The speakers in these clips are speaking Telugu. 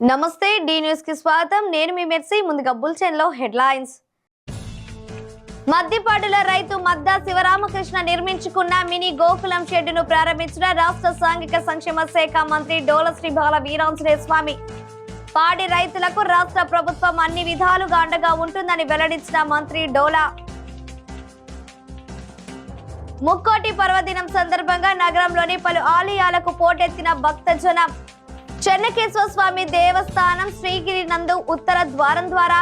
నమస్తే డి న్యూస్ కి స్వాగతం. నేను మీ మెర్సీ. ముందుగా బులెటిన్ లో హెడ్లైన్స్. మద్దిపాడులో రైతు మద్దా శివరామకృష్ణ నిర్మించుకున్న మినీ గోకులం షెడ్డును ప్రారంభించిన రాష్ట్ర సాంఘిక సంక్షేమ శాఖ మంత్రి డోల శ్రీ బాల వీరాంజనేయ స్వామి. పాడి రైతులకు రాష్ట్ర ప్రభుత్వం అన్ని విధాలుగా అండగా ఉంటుందని వెల్లడించిన మంత్రి డోలా. ముక్కోటి పర్వదినం సందర్భంగా నగరంలోని పలు ఆలయాలకు పోటెత్తిన భక్తజనం. చెన్నకేశ్వర స్వామి దేవస్థానం శ్రీగిరి నందు ఉత్తర ద్వారం ద్వారా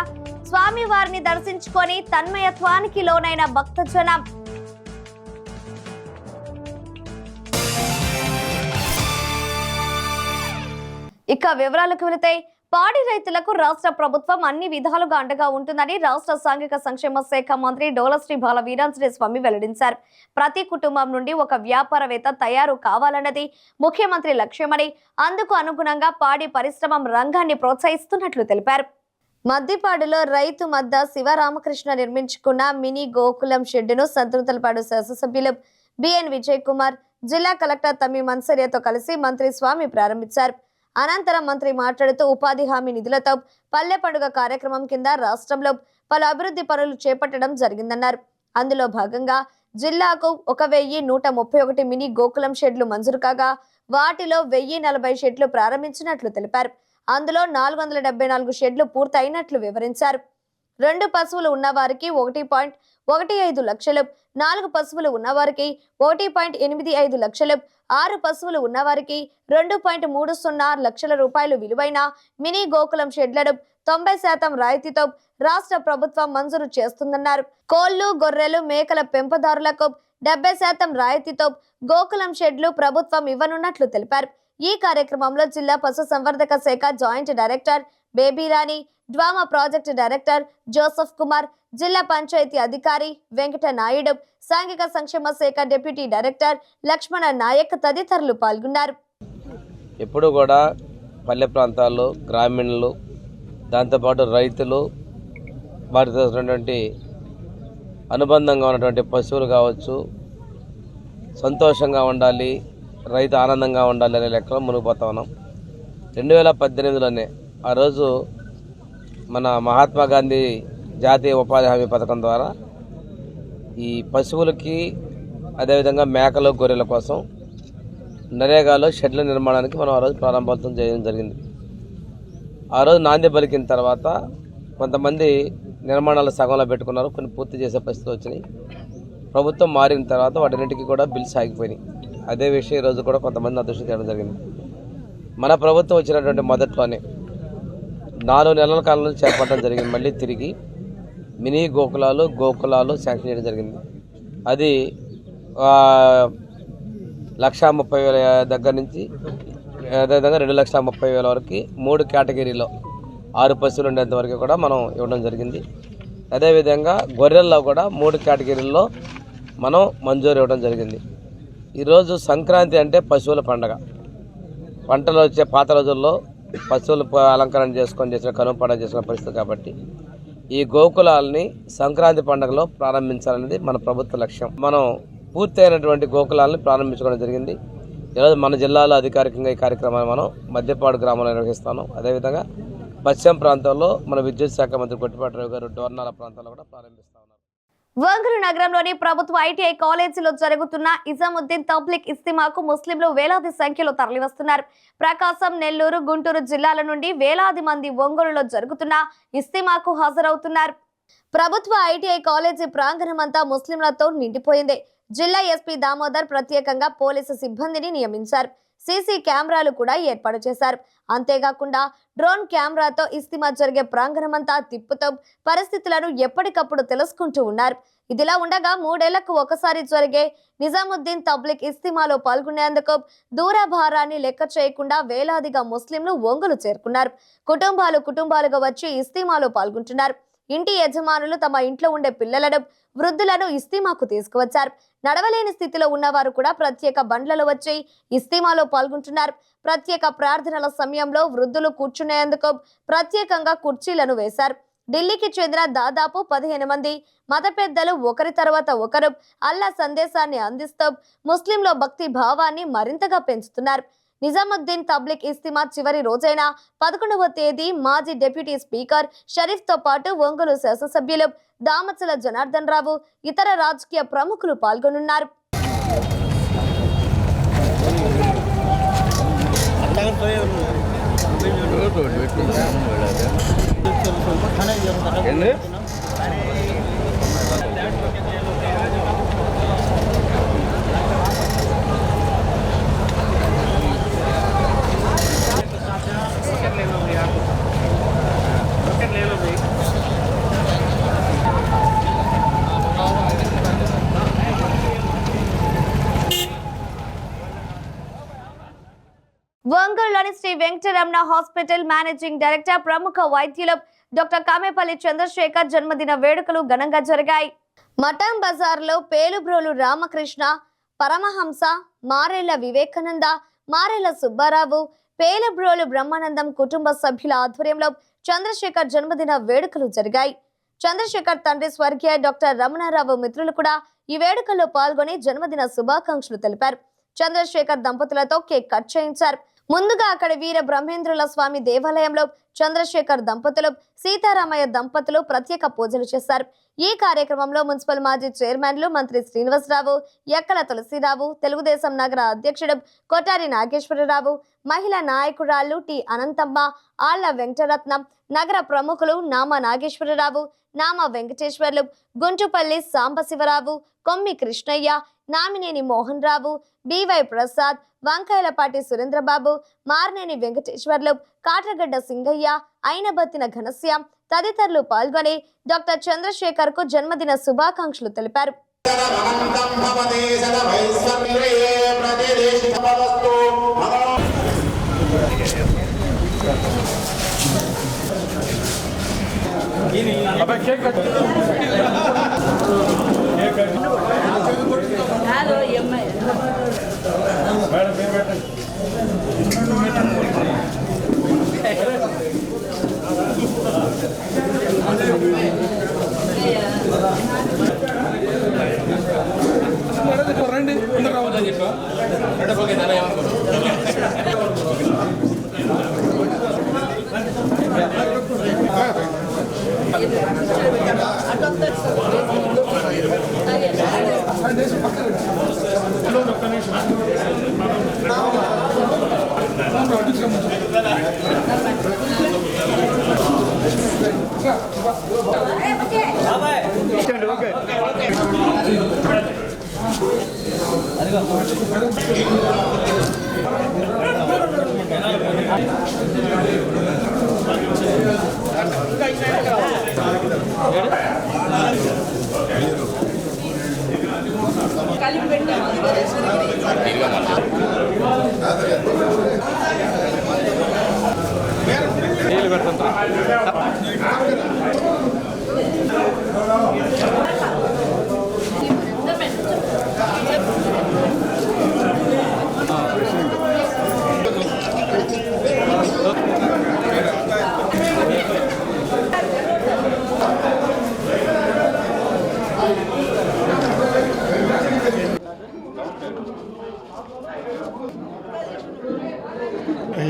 స్వామి వారిని దర్శించుకొని తన్మయత్వానికి లోనైన భక్తజనం. ఇక వివరాలకు వెళితే, పాడి రైతులకు రాష్ట్ర ప్రభుత్వం అన్ని విధాలుగా అండగా ఉంటుందని రాష్ట్ర సాంఘిక సంక్షేమ శాఖ మంత్రి డోల శ్రీ బాల వీరాంజనేయ స్వామి వెల్లడించారు. ప్రతి కుటుంబం నుండి ఒక వ్యాపారవేత్త తయారు కావాలన్నది ముఖ్యమంత్రి లక్ష్యమని, అందుకు అనుగుణంగా పాడి పరిశ్రమ రంగాన్ని ప్రోత్సహిస్తున్నట్లు తెలిపారు. మద్దిపాడులో రైతు మద్దా శివరామకృష్ణ నిర్మించుకున్న మినీ గోకులం షెడ్డును సంతృతలపాడు శాసనసభ్యులు బిఎన్ విజయ్ కుమార్, జిల్లా కలెక్టర్ తమ్మి మన్సరియతో కలిసి మంత్రి స్వామి ప్రారంభించారు. అనంతరం మంత్రి మాట్లాడుతూ, ఉపాధి హామీ నిధులతో పల్లె పండుగ కార్యక్రమం కింద రాష్ట్రంలో పలు అభివృద్ధి పనులు చేపట్టడం జరిగిందన్నారు. అందులో భాగంగా జిల్లాకు 1131 మినీ గోకులం షెడ్లు మంజూరు కాగా, వాటిలో 1040 షెడ్లు ప్రారంభించినట్లు తెలిపారు. అందులో 474 షెడ్లు పూర్తయినట్లు వివరించారు. 2 పశువులు ఉన్నవారికి 1.15 లక్షలు, 4 పశువులు ఉన్నవారికి 1.85 లక్షలు, 6 పశువులు ఉన్నవారికి 2.30 లక్షల రూపాయలు విలువైన మినీ గోకులం షెడ్లను 90% రాయితీతో రాష్ట్ర ప్రభుత్వం మంజూరు చేస్తుందన్నారు. కోళ్లు, గొర్రెలు, మేకల పెంపదారులకు 70% రాయితీతో గోకులం షెడ్లు ప్రభుత్వం ఇవ్వనున్నట్లు తెలిపారు. ఈ కార్యక్రమంలో జిల్లా పశు సంవర్ధక శాఖ joint director Babyrani, DWMA project director Joseph Kumar, జిల్లా పంచాయతీ అధికారి వెంకట నాయుడు, సాంఘిక సంక్షేమ శాఖ డిప్యూటీ డైరెక్టర్ లక్ష్మణ నాయక్ తదితరులు పాల్గొన్నారు. ఎప్పుడు కూడా పల్లె ప్రాంతాల్లో గ్రామీణులు, దాంతోపాటు రైతులు, వారితో ఉన్నటువంటి అనుబంధంగా ఉన్నటువంటి పశువులు కావచ్చు, సంతోషంగా ఉండాలి, రైతు ఆనందంగా ఉండాలి అనే లెక్కలో మునిగిపోతా ఉన్నాం. 2018లోనే ఆ రోజు మన మహాత్మా గాంధీ జాతీయ ఉపాధి హామీ పథకం ద్వారా ఈ పశువులకి, అదేవిధంగా మేకలు, గొర్రెల కోసం నరేగాలో షెడ్ల నిర్మాణానికి మనం ఆ రోజు ప్రారంభోత్సవం చేయడం జరిగింది. ఆ రోజు నాంది పలికిన తర్వాత కొంతమంది నిర్మాణాలు సగంలో పెట్టుకున్నారు, కొన్ని పూర్తి చేసే పరిస్థితులు వచ్చినాయి. ప్రభుత్వం మారిన తర్వాత వాటిన్నింటికి కూడా బిల్స్ ఆగిపోయినాయి. అదే విషయం ఈరోజు కూడా కొంతమంది అదృష్టం చేయడం జరిగింది. మన ప్రభుత్వం వచ్చినటువంటి మొదట్లోనే 4 నెలల కాలంలో చేపట్టడం జరిగింది. మళ్ళీ తిరిగి మినీ గోకులాలు శాంక్షన్ చేయడం జరిగింది. అది 1,30,000 దగ్గర నుంచి అదేవిధంగా 2,30,000 వరకు 3 కేటగిరీలో 6 పశువులు ఉండేంత వరకు కూడా మనం ఇవ్వడం జరిగింది. అదేవిధంగా గొర్రెల్లో కూడా 3 కేటగిరీల్లో మనం మంజూరు ఇవ్వడం జరిగింది. ఈరోజు సంక్రాంతి అంటే పశువుల పండగ. పంటలు వచ్చే పాత రోజుల్లో పశువులు అలంకరణ చేసుకొని చేసిన కనుమ పండుగ చేసిన పరిస్థితి కాబట్టి ఈ గోకులాలని సంక్రాంతి పండుగలో ప్రారంభించాలనేది మన ప్రభుత్వ లక్ష్యం. మనం పూర్తయినటువంటి గోకులాలని ప్రారంభించుకోవడం జరిగింది. ఈరోజు మన జిల్లాలో అధికారికంగా ఈ కార్యక్రమాన్ని మనం మద్దిపాడు గ్రామంలో నిర్వహిస్తాను. అదేవిధంగా పశ్చిమ ప్రాంతంలో మన విద్యుత్ శాఖ మంత్రి కొట్టిపాటి రావు గారు డోర్నాల ప్రాంతాల్లో కూడా ప్రారంభిస్తా ఉన్నారు. ఒంగోలు నగరంలోని ప్రభుత్వ ఐటీఐ కాలేజీలో జరుగుతున్న ఇజాముద్దీన్ తబ్లిక్ ఇస్తిమాకు ముస్లింలు వేలాది సంఖ్యలో తరలివస్తున్నారు. ప్రకాశం, నెల్లూరు, గుంటూరు జిల్లాల నుండి వేలాది మంది ఒంగోలులో జరుగుతున్న ఇస్తిమాకు హాజరవుతున్నారు. ప్రభుత్వ ఐటీఐ కాలేజీ ప్రాంగణమంతా ముస్లింలతో నిండిపోయింది. జిల్లా ఎస్పీ దామోదర్ ప్రత్యేకంగా పోలీసు సిబ్బందిని నియమించారు. సీసీ కెమెరాలు కూడా ఏర్పాటు చేశారు. అంతేకాకుండా డ్రోన్ కెమెరాతో ఇస్తిమా జరిగే ప్రాంగణమంతా తిప్పుతూ పరిస్థితులను ఎప్పటికప్పుడు తెలుసుకుంటూ ఉన్నారు. ఇదిలా ఉండగా 3 ఏళ్లకు ఒకసారి జరిగే నిజాముద్దీన్ తబ్లిక్ ఇస్తిమాలో పాల్గొనేందుకు దూరభారాన్ని లెక్క చేయకుండా వేలాదిగా ముస్లింలు ఒంగోలు చేరుకున్నారు. కుటుంబాలుగా వచ్చి ఇస్తిమాలో పాల్గొంటున్నారు. ఇంటి యజమానులు తమ ఇంట్లో ఉండే పిల్లలను, వృద్ధులను ఇస్తిమాకు తీసుకువచ్చారు. నడవలేని స్థితిలో ఉన్నవారు కూడా ప్రత్యేక బండ్లలో వచ్చి ఇస్తిమాలో పాల్గొంటున్నారు. ప్రత్యేక ప్రార్థనల సమయంలో వృద్ధులు కూర్చునేందుకు ప్రత్యేకంగా కుర్చీలను వేశారు. ఢిల్లీకి చెందిన దాదాపు 15 మంది మత పెద్దలు ఒకరి తర్వాత ఒకరు అల్లా సందేశాన్ని అందిస్తూ ముస్లింల భక్తి భావాన్ని మరింతగా పెంచుతున్నారు. నిజాముద్దీన్ తబ్లిక్ ఇస్తిమా చివరి రోజైన 11వ తేదీ మాజీ డిప్యూటీ స్పీకర్ షరీఫ్ తో పాటు ఒంగోలు శాసనసభ్యులు దామచల జనార్దన్ రావు ఇతర రాజకీయ ప్రముఖులు పాల్గొనున్నారు. ఒంగోలులోని Sri Venkataramana hospital managing director ప్రముఖ వైద్యులు డాక్టర్ కామేపల్లి చంద్రశేఖర్ జన్మదిన వేడుకలు ఘనంగా జరిగాయి. మఠం బజార్లో పేలుబ్రోలు రామకృష్ణ, పరమహంస, మారేళ్ల వివేకానంద, మారేళ్ల సుబ్బారావు, పేలుబ్రోలు బ్రహ్మానందం కుటుంబ సభ్యుల ఆధ్వర్యంలో చంద్రశేఖర్ జన్మదిన వేడుకలు జరిగాయి. చంద్రశేఖర్ తండ్రి స్వర్గీయ డాక్టర్ రమణారావు మిత్రులు కూడా ఈ వేడుకల్లో పాల్గొని జన్మదిన శుభాకాంక్షలు తెలిపారు. చంద్రశేఖర్ దంపతులతో కేక్ కట్ చేయించారు. ముందుగా అక్కడ వీర బ్రహ్మేంద్రుల స్వామి దేవాలయంలో చంద్రశేఖర్ దంపతులు, సీతారామయ్య దంపతులు ప్రత్యేక పూజలు చేశారు. ఈ కార్యక్రమంలో మున్సిపల్ మాజీ చైర్మన్లు మంత్రి శ్రీనివాసరావు, ఎక్కల తులసిరావు, తెలుగుదేశం నగర అధ్యక్షుడు కొటారి నాగేశ్వరరావు, మహిళా నాయకురాళ్లు టి అనంతమ్మ, ఆళ్ల వెంకటరత్నం, నగర ప్రముఖులు నామ నాగేశ్వరరావు, నామ వెంకటేశ్వర్లు, గుంటుపల్లి సాంబశివరావు, కొమ్మి కృష్ణయ్య, నామినేని మోహన్ రావు, బివై ప్రసాద్, వంకాయలపాటి సురేంద్రబాబు, మార్నేని వెంకటేశ్వర్లు, కాట్రగడ్డ సింగయ్య, అయినబత్తిన ఘనశ్యాం తదితరులు పాల్గొని డాక్టర్ చంద్రశేఖర్ కు జన్మదిన శుభాకాంక్షలు తెలిపారు.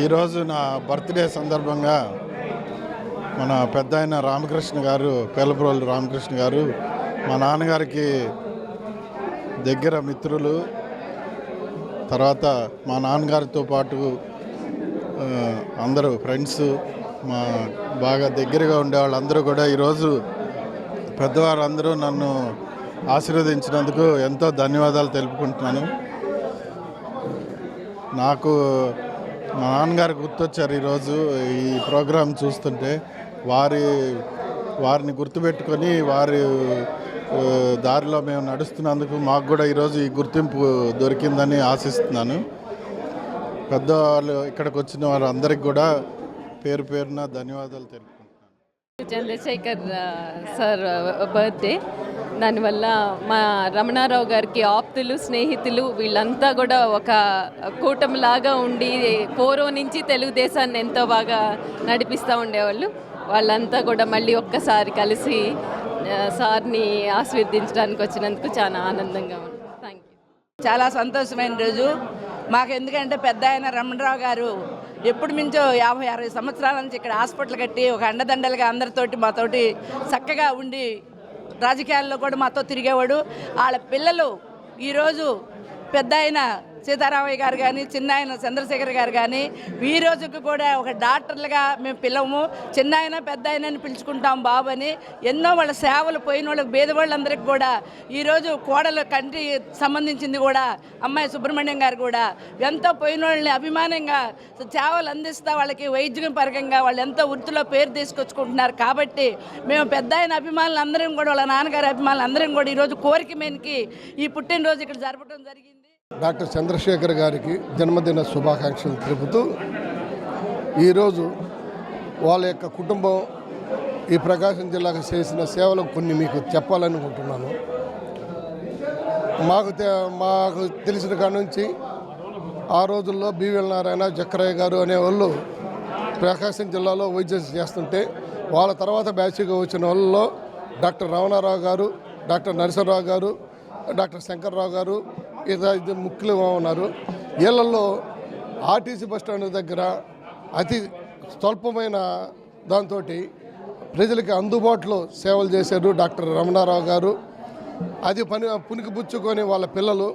ఈరోజు నా బర్త్డే సందర్భంగా మన పెద్ద ఆయన రామకృష్ణ గారు, పేలబ్రోలు రామకృష్ణ గారు మా నాన్నగారికి దగ్గర మిత్రులు. తర్వాత మా నాన్నగారితో పాటు అందరూ ఫ్రెండ్స్, మా బాగా దగ్గరగా ఉండేవాళ్ళు అందరూ కూడా ఈరోజు పెద్దవారు అందరూ నన్ను ఆశీర్వదించినందుకు ఎంతో ధన్యవాదాలు తెలుపుకుంటున్నాను. నాకు మా నాన్నగారు గుర్తొచ్చారు ఈరోజు ఈ ప్రోగ్రాం చూస్తుంటే. వారిని గుర్తుపెట్టుకొని వారి దారిలో మేము నడుస్తున్నందుకు మాకు కూడా ఈరోజు ఈ గుర్తింపు దొరికిందని ఆశిస్తున్నాను. పెద్దవాళ్ళు ఇక్కడికి వచ్చిన వారు అందరికి కూడా పేరు పేరున ధన్యవాదాలు తెలుపుకుంటున్నాను. చంద్రశేఖర్ సార్ బర్త్డే, దానివల్ల మా రమణారావు గారికి ఆప్తులు, స్నేహితులు వీళ్ళంతా కూడా ఒక కూటమిలాగా ఉండి పూర్వం నుంచి తెలుగుదేశాన్ని ఎంతో బాగా నడిపిస్తూ ఉండేవాళ్ళు. వాళ్ళంతా కూడా మళ్ళీ ఒక్కసారి కలిసి సార్ని ఆశీర్వదించడానికి వచ్చినందుకు చాలా ఆనందంగా ఉంది. Thank you. చాలా సంతోషమైన రోజు మాకు. ఎందుకంటే పెద్ద ఆయన రమణరావు గారు ఎప్పుడు మించో 50-60 సంవత్సరాల నుంచి ఇక్కడ హాస్పిటల్ కట్టి ఒక అండదండలుగా అందరితోటి మాతోటి చక్కగా ఉండి రాజకీయాల్లో కూడా మాతో తిరిగేవాడు. వాళ్ళ పిల్లలు ఈరోజు పెద్ద ఆయన సీతారామయ్య గారు కానీ, చిన్న ఆయన చంద్రశేఖర్ గారు కానీ ఈ రోజుకి కూడా ఒక డాక్టర్లుగా మేము పిలవము. చిన్న ఆయన పెద్ద ఆయన అని పిలుచుకుంటాం బాబు అని. ఎన్నో వాళ్ళ సేవలు పోయిన వాళ్ళకి పేదవాళ్ళందరికీ కూడా ఈరోజు కోడలు కంటి సంబంధించింది కూడా అమ్మాయి సుబ్రహ్మణ్యం గారు కూడా ఎంతో పోయిన వాళ్ళని అభిమానంగా సేవలు అందిస్తూ వాళ్ళకి వైద్యం పరంగా వాళ్ళు ఎంతో వృత్తిలో పేరు తీసుకొచ్చుకుంటున్నారు. కాబట్టి మేము పెద్ద ఆయన అభిమానులు అందరం కూడా వాళ్ళ నాన్నగారి అభిమానులు అందరం కూడా ఈరోజు కోరిక మేనికి ఈ పుట్టినరోజు ఇక్కడ జరపడం జరిగింది. డాక్టర్ చంద్రశేఖర్ గారికి జన్మదిన శుభాకాంక్షలు తెలుపుతూ ఈరోజు వాళ్ళ యొక్క కుటుంబం ఈ ప్రకాశం జిల్లాకు చేసిన సేవలు కొన్ని మీకు చెప్పాలనుకుంటున్నాను. మాకు తెలిసిన కాడ నుంచి ఆ రోజుల్లో బివిఎల్ నారాయణ, జక్కరయ్య గారు అనేవాళ్ళు ప్రకాశం జిల్లాలో వైద్యం చేస్తుంటే వాళ్ళ తర్వాత బ్యాచ్గా వచ్చిన వాళ్ళలో డాక్టర్ రమణారావు గారు, డాక్టర్ నరసింహరావు గారు, డాక్టర్ శంకర్రావు గారు ఇద్దరు ముఖ్యులుగా ఉన్నారు. వీళ్ళల్లో ఆర్టీసీ బస్టాండ్ దగ్గర అతి స్వల్పమైన దాంతో ప్రజలకి అందుబాటులో సేవలు చేశారు డాక్టర్ రమణారావు గారు. అది పుణికిపుచ్చుకొని వాళ్ళ పిల్లలు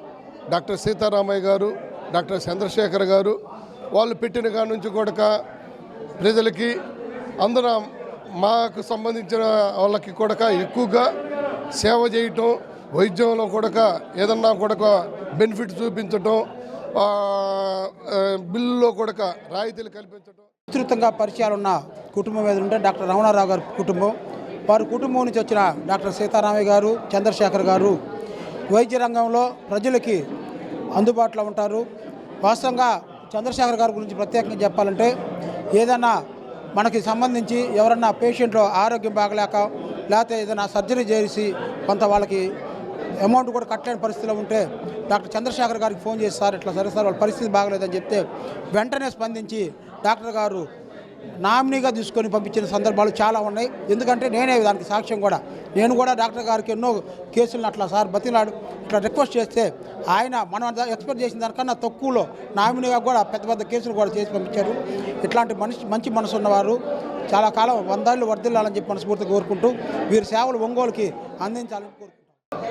డాక్టర్ సీతారామయ్య గారు, డాక్టర్ చంద్రశేఖర్ గారు వాళ్ళు పెట్టిన కాడ నుంచి కూడా ప్రజలకి అందున మాకు సంబంధించిన వాళ్ళకి కూడా ఎక్కువగా సేవ చేయటం, వైద్యంలో కూడా ఏదన్నా కూడా బెనిఫిట్ చూపించటం, బిల్లులో కూడా రాయితీలు కల్పించడం. విస్తృతంగా పరిచయాలు ఉన్న కుటుంబం మీద ఉంటే డాక్టర్ రమణారావు గారి కుటుంబం. వారి కుటుంబం నుంచి వచ్చిన డాక్టర్ సీతారామయ్య గారు, చంద్రశేఖర్ గారు వైద్య రంగంలో ప్రజలకి అందుబాటులో ఉంటారు. వాస్తవంగా చంద్రశేఖర్ గారి గురించి ప్రత్యేకంగా చెప్పాలంటే ఏదన్నా మనకి సంబంధించి ఎవరన్నా పేషెంట్లో ఆరోగ్యం బాగలేక లేకపోతే ఏదైనా సర్జరీ చేసి కొంత వాళ్ళకి అమౌంట్ కూడా కట్టలేని పరిస్థితిలో ఉంటే డాక్టర్ చంద్రశేఖర్ గారికి ఫోన్ చేసి సార్ ఇట్లా సరే సార్ వాళ్ళ పరిస్థితి బాగలేదని చెప్తే వెంటనే స్పందించి డాక్టర్ గారు నామినీగా తీసుకొని పంపించిన సందర్భాలు చాలా ఉన్నాయి. ఎందుకంటే నేనే దానికి సాక్ష్యం కూడా. నేను కూడా డాక్టర్ గారికి ఎన్నో కేసులను అట్లా సార్ బతిలాడు ఇట్లా రిక్వెస్ట్ చేస్తే ఆయన మనం ఎక్స్పెక్ట్ చేసిన దానికన్నా తక్కువలో నామినీగా కూడా పెద్ద పెద్ద కేసులు కూడా చేసి పంపించారు. ఇట్లాంటి మంచి మనసు ఉన్నవారు చాలా కాలం 100 ఏళ్ళు వర్ధిల్లాలని చెప్పి మనస్ఫూర్తిగా కోరుకుంటూ వీరి సేవలు ఒంగోలుకి అందించాలని కోరుకుంటున్నాను.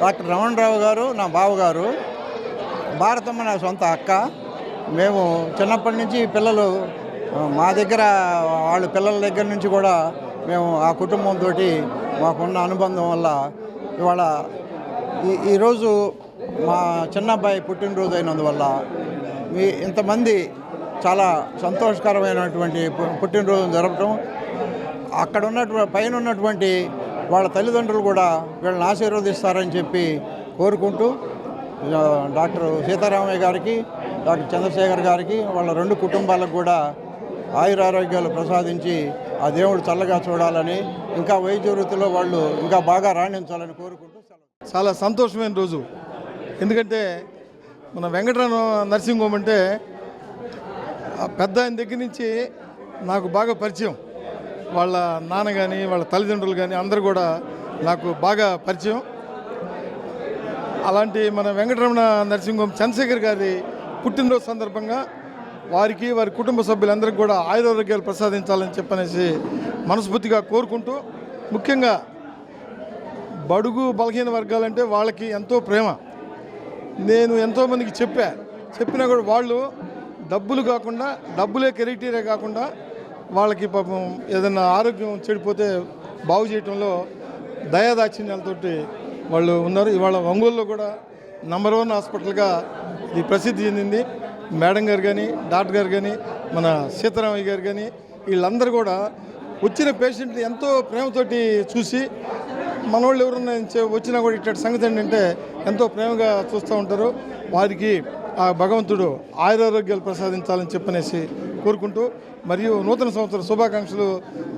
డాక్టర్ రమణరావు గారు నా బావగారు, భారతమ్మ నా సొంత అక్క. మేము చిన్నప్పటి నుంచి పిల్లలు మా దగ్గర వాళ్ళ పిల్లల దగ్గర నుంచి కూడా మేము ఆ కుటుంబంతో మాకున్న అనుబంధం వల్ల ఇవాళ ఈరోజు మా చిన్నబ్బాయి పుట్టినరోజు అయినందువల్ల ఇంతమంది చాలా సంతోషకరమైనటువంటి పుట్టినరోజు జరపడం, అక్కడ ఉన్నటువంటి పైన ఉన్నటువంటి వాళ్ళ తల్లిదండ్రులు కూడా వీళ్ళని ఆశీర్వదిస్తారని చెప్పి కోరుకుంటూ డాక్టర్ సీతారామయ్య గారికి, డాక్టర్ చంద్రశేఖర్ గారికి వాళ్ళ 2 కుటుంబాలకు కూడా ఆయురారోగ్యాలు ప్రసాదించి ఆ దేవుడు చల్లగా చూడాలని, ఇంకా వైద్య వృత్తిలో వాళ్ళు ఇంకా బాగా రాణించాలని కోరుకుంటూ చాలా సంతోషమైన రోజు. ఎందుకంటే మన వెంకటరమణ నర్సింగ్ హోమ్ అంటే పెద్ద ఆయన దగ్గర నుంచి నాకు బాగా పరిచయం. వాళ్ళ నాన్న కానీ వాళ్ళ తల్లిదండ్రులు కానీ అందరూ కూడా నాకు బాగా పరిచయం. అలాంటి మన వెంకటరమణ నర్సింగ్ హోమ్ చంద్రశేఖర్ గారి పుట్టినరోజు సందర్భంగా వారికి వారి కుటుంబ సభ్యులందరికీ కూడా ఆయురారోగ్యాలు ప్రసాదించాలని చెప్పనేసి మనస్ఫూర్తిగా కోరుకుంటూ, ముఖ్యంగా బడుగు బలహీన వర్గాలంటే వాళ్ళకి ఎంతో ప్రేమ. నేను ఎంతోమందికి చెప్పినా కూడా వాళ్ళు డబ్బులు కాకుండా, డబ్బులే క్రైటీరియా కాకుండా వాళ్ళకి పాపం ఏదైనా ఆరోగ్యం చెడిపోతే బాగు చేయటంలో దయాదాక్షిణ్యాలతోటి వాళ్ళు ఉన్నారు. ఇవాళ ఒంగోలులో కూడా నంబర్ 1 హాస్పిటల్గా ఇది ప్రసిద్ధి చెందింది. మేడం గారు కానీ, డాక్టర్ గారు కానీ, మన సీతారామయ్య గారు కానీ వీళ్ళందరూ కూడా వచ్చిన పేషెంట్ని ఎంతో ప్రేమతోటి చూసి మనోళ్ళు ఎవరన్నా వచ్చినా కూడా ఇట్లాంటి సంగతి ఏంటంటే ఎంతో ప్రేమగా చూస్తూ ఉంటారు. వారికి ఆ భగవంతుడు ఆయురారోగ్యాలు ప్రసాదించాలని చెప్పనేసి కోరుకుంటూ, మరియు నూతన సంవత్సర శుభాకాంక్షలు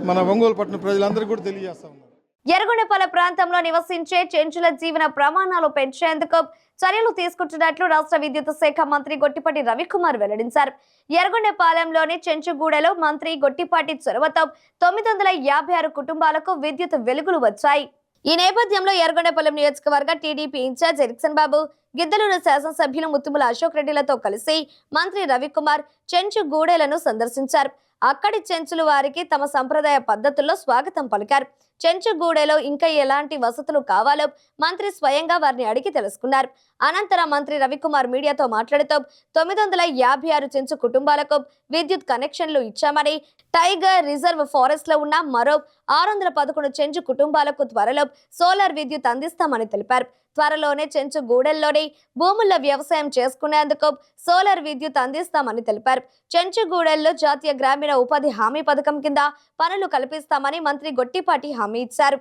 మన ఒంగోలు పట్టణ ప్రజలందరికీ కూడా తెలియజేస్తా ఉన్నాం. ఎర్రగొండపాలెం ప్రాంతంలో నివసించే చెంచుల జీవన ప్రమాణాలు పెంచేందుకు చర్యలు తీసుకుంటున్నట్లు రాష్ట్ర విద్యుత్ శాఖ మంత్రి గొట్టిపాటి రవికుమార్ వెల్లడించారు. ఎర్రగొండపాలెంలోని చెంచుగూడలో మంత్రి గొట్టిపాటి చొరవతో 956 కుటుంబాలకు విద్యుత్ వెలుగులు వచ్చాయి. ఈ నేపథ్యంలో ఎర్రగొండపాలెం నియోజకవర్గ టీడీపీ ఇన్ఛార్జ్ ఎరిక్సన్ బాబు, గిద్దలూరు శాసనసభ్యులు ముత్తుముల అశోక్ రెడ్డిలతో కలిసి మంత్రి రవికుమార్ చెంచు గూడెలను సందర్శించారు. అక్కడి చెంచులు వారికి తమ సంప్రదాయ పద్ధతుల్లో స్వాగతం పలికారు. చెంచుగూడెలో ఇంకా ఎలాంటి వసతులు కావాలో మంత్రి స్వయంగా వారిని అడిగి తెలుసుకున్నారు. అనంతరం మంత్రి రవికుమార్ మీడియాతో మాట్లాడుతూ 956 చెంచు కుటుంబాలకు విద్యుత్ కనెక్షన్లు ఇచ్చామని, టైగర్ రిజర్వ్ ఫారెస్ట్ లో ఉన్న మరో 611 చెంచు కుటుంబాలకు త్వరలో సోలార్ విద్యుత్ అందిస్తామని తెలిపారు. త్వరలోనే చెంచుగూడెల్లోని భూముల్లో వ్యవసాయం చేసుకునేందుకు సోలార్ విద్యుత్ అందిస్తామని తెలిపారు. చెంచుగూడెల్లో జాతీయ గ్రామీణ ఉపాధి హామీ పథకం కింద పనులు కల్పిస్తామని మంత్రి గొట్టిపాటి హామీ ఇచ్చారు.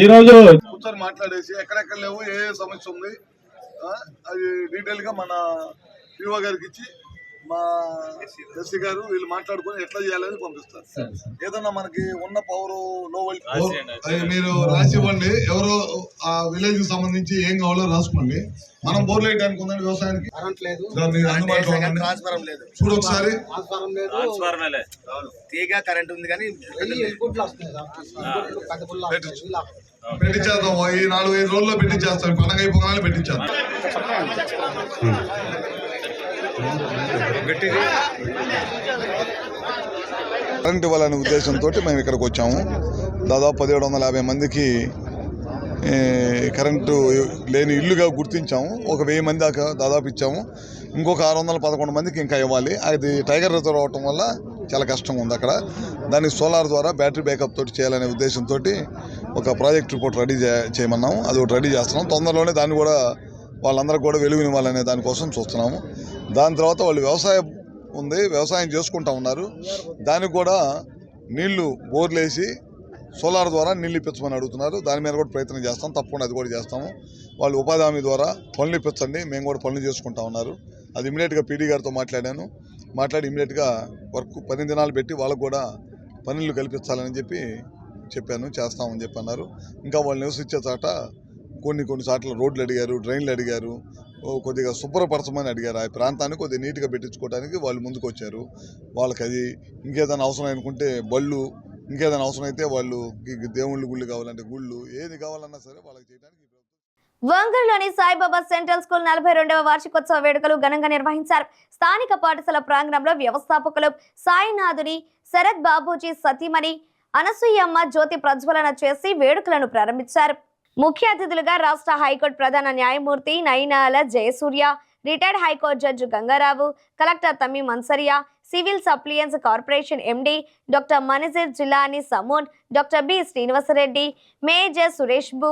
ఈరోజు కూర్చొని మాట్లాడేసి ఎక్కడెక్కడ లేవు, ఏ సమస్య ఉంది అది డీటెయిల్ గా మన పిఓ గారికి ఇచ్చి మా ఎస్సీ గారు వీళ్ళు మాట్లాడుకుని ఎట్లా చేయాలని పంపిస్తారు. ఏదన్నా మనకి ఉన్న పవర్ లో మీరు రాసి ఇవ్వండి, ఎవరో ఆ విలేజ్ కి సంబంధించి ఏం కావాలో రాసుకోండి. మనం బోర్లు వేయడానికి ఉందండి, వ్యవసాయానికి చూడు ఒకసారి కరెంట్ ఉంది కానీ పెట్టించేద్దాం. ఈ 4-5 రోజుల్లో పెట్టించేస్తాం, పండగ అయిపోగానే పెట్టించేద్దాం. కరెంట్ ఇవ్వాలనే ఉద్దేశంతో మేము ఇక్కడికి వచ్చాము. దాదాపు 1750 మందికి కరెంటు లేని ఇల్లుగా గుర్తించాము. ఒక 1000 మంది దాకా దాదాపు ఇచ్చాము. ఇంకొక 611 మందికి ఇంకా ఇవ్వాలి. అది టైగర్ రిజర్వ్ అవటం వల్ల చాలా కష్టంగా ఉంది అక్కడ. దానికి సోలార్ ద్వారా బ్యాటరీ బ్యాకప్ తోటి చేయాలనే ఉద్దేశంతో ఒక ప్రాజెక్ట్ రిపోర్ట్ రెడీ చేయమన్నాము. అది ఒకటి రెడీ చేస్తున్నాం. తొందరలోనే దాన్ని కూడా వాళ్ళందరికీ కూడా వెలుగునివ్వాలనే దానికోసం చూస్తున్నాము. దాని తర్వాత వాళ్ళు వ్యవసాయం ఉంది, వ్యవసాయం చేసుకుంటూ ఉన్నారు. దానికి కూడా నీళ్లు బోర్లేసి సోలార్ ద్వారా నీళ్ళు ఇప్పించమని అడుగుతున్నారు. దాని మీద కూడా ప్రయత్నం చేస్తాం, తప్పకుండా అది కూడా చేస్తాము. వాళ్ళు ఉపాధి హామీ ద్వారా పనులు ఇప్పించండి, మేము కూడా పనులు చేసుకుంటా ఉన్నారు. అది ఇమీడియట్గా పీడీ గారితో మాట్లాడి ఇమీడియట్గా వర్క్ 10 దినాలు పెట్టి వాళ్ళకు కూడా పనులు కల్పించాలని చెప్పాను, చేస్తామని చెప్పి అన్నారు. ఇంకా వాళ్ళు నివసించే చాట కొన్ని చోట్ల రోడ్లు అడిగారు, డ్రైన్లు అడిగారు, కొద్దిగా శుభ్రపరచమని అడిగారు. ఆ ప్రాంతాన్ని కొద్దిగా నీట్గా పెట్టించుకోవడానికి వాళ్ళు ముందుకు వచ్చారు. వాళ్ళకి అది ఇంకేదైనా అవసరం అనుకుంటే బళ్ళు, ఇంకేదైనా అవసరం అయితే వాళ్ళు దేవుళ్ళ గుళ్ళు కావాలంటే గుళ్ళు, ఏది కావాలన్నా సరే వాళ్ళకి చేయడానికి. వంగూరులోని సాయిబాబా సెంట్రల్ స్కూల్ 42వ వార్షికోత్సవ వేడుకలు ఘనంగా నిర్వహించారు. స్థానిక పాఠశాల ప్రాంగణంలో వ్యవస్థాపకులు సాయినాథుని, శరత్ బాబూజీ సతీమణి అనసూయమ్మ జ్యోతి ప్రజ్వలన చేసి వేడుకలను ప్రారంభించారు. ముఖ్య అతిథులుగా రాష్ట్ర హైకోర్టు ప్రధాన న్యాయమూర్తి Nainala Jayasurya, retired high court judge Gangarao, collector Tameem Ansariya, civil supplies corporation MD doctor Manzir Jilani Samoon, doctor B Srinivasa Reddy, major Suresh బు,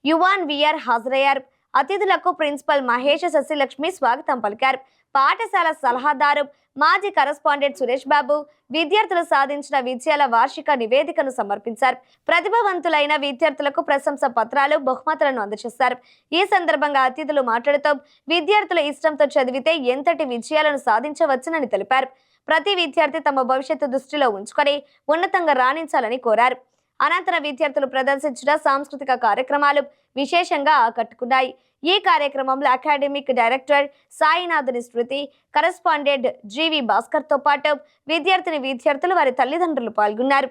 యువాన్ విఆర్ హాజరయ్యారు. అతిథులకు ప్రిన్సిపల్ మహేష్ శశిలక్ష్మి స్వాగతం పలికారు. పాఠశాల సలహాదారు, మాజీ కరెస్పాండెంట్ సురేష్ బాబు విద్యార్థులు సాధించిన విజయాల వార్షిక నివేదికను సమర్పించారు. ప్రతిభావంతులైన విద్యార్థులకు ప్రశంస పత్రాలు, బహుమతులను అందజేశారు. ఈ సందర్భంగా అతిథులు మాట్లాడుతూ విద్యార్థుల ఇష్టంతో చదివితే ఎంతటి విజయాలను సాధించవచ్చునని తెలిపారు. ప్రతి విద్యార్థి తమ భవిష్యత్తు దృష్టిలో ఉంచుకొని ఉన్నతంగా రాణించాలని కోరారు. అనంతరం విద్యార్థులు ప్రదర్శించిన సాంస్కృతిక కార్యక్రమాలు విశేషంగా ఆకట్టుకున్నాయి. ఈ కార్యక్రమంలో అకాడమిక్ డైరెక్టర్ సాయినాథుని శృతి, కరెస్పాండెంట్ జీవి భాస్కర్ తో పాటు విద్యార్థులు వారి తల్లిదండ్రులు పాల్గొన్నారు.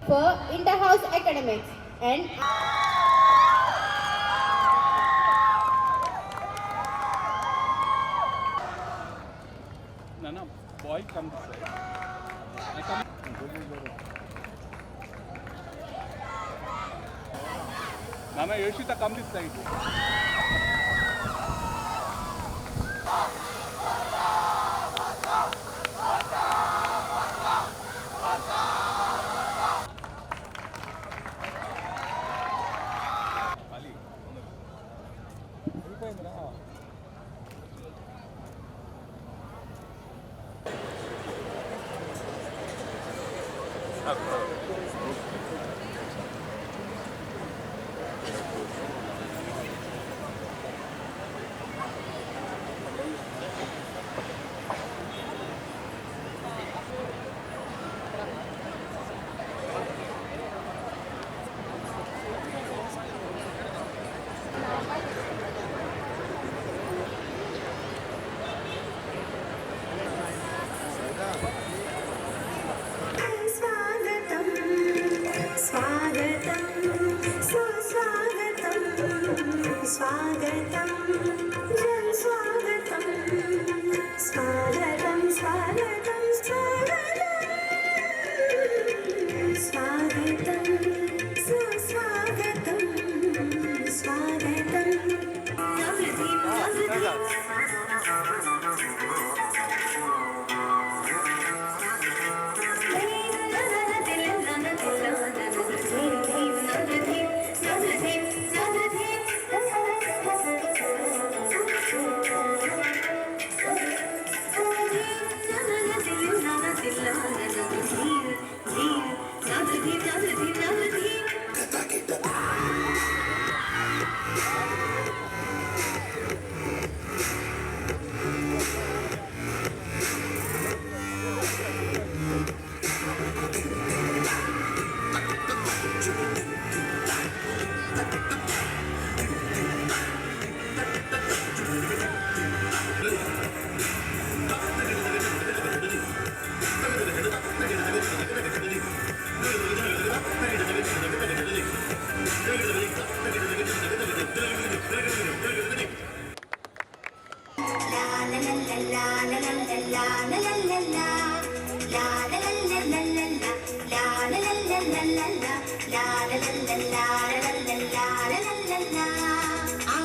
For inter-house academics and no boy come this side. I come Nana Yoshita come this side.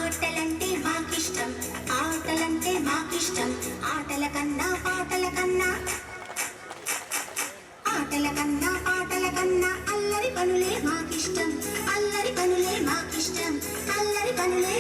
ఆటలంటే మాకిష్టం, ఆటలంటే మాకిష్టం, ఆటల కన్నా పాటల కన్నా, ఆటల కన్నా పాటల కన్నా అల్లరి పనులే మాకిష్టం, అల్లరి పనులే మాకిష్టం, అల్లరి పనులే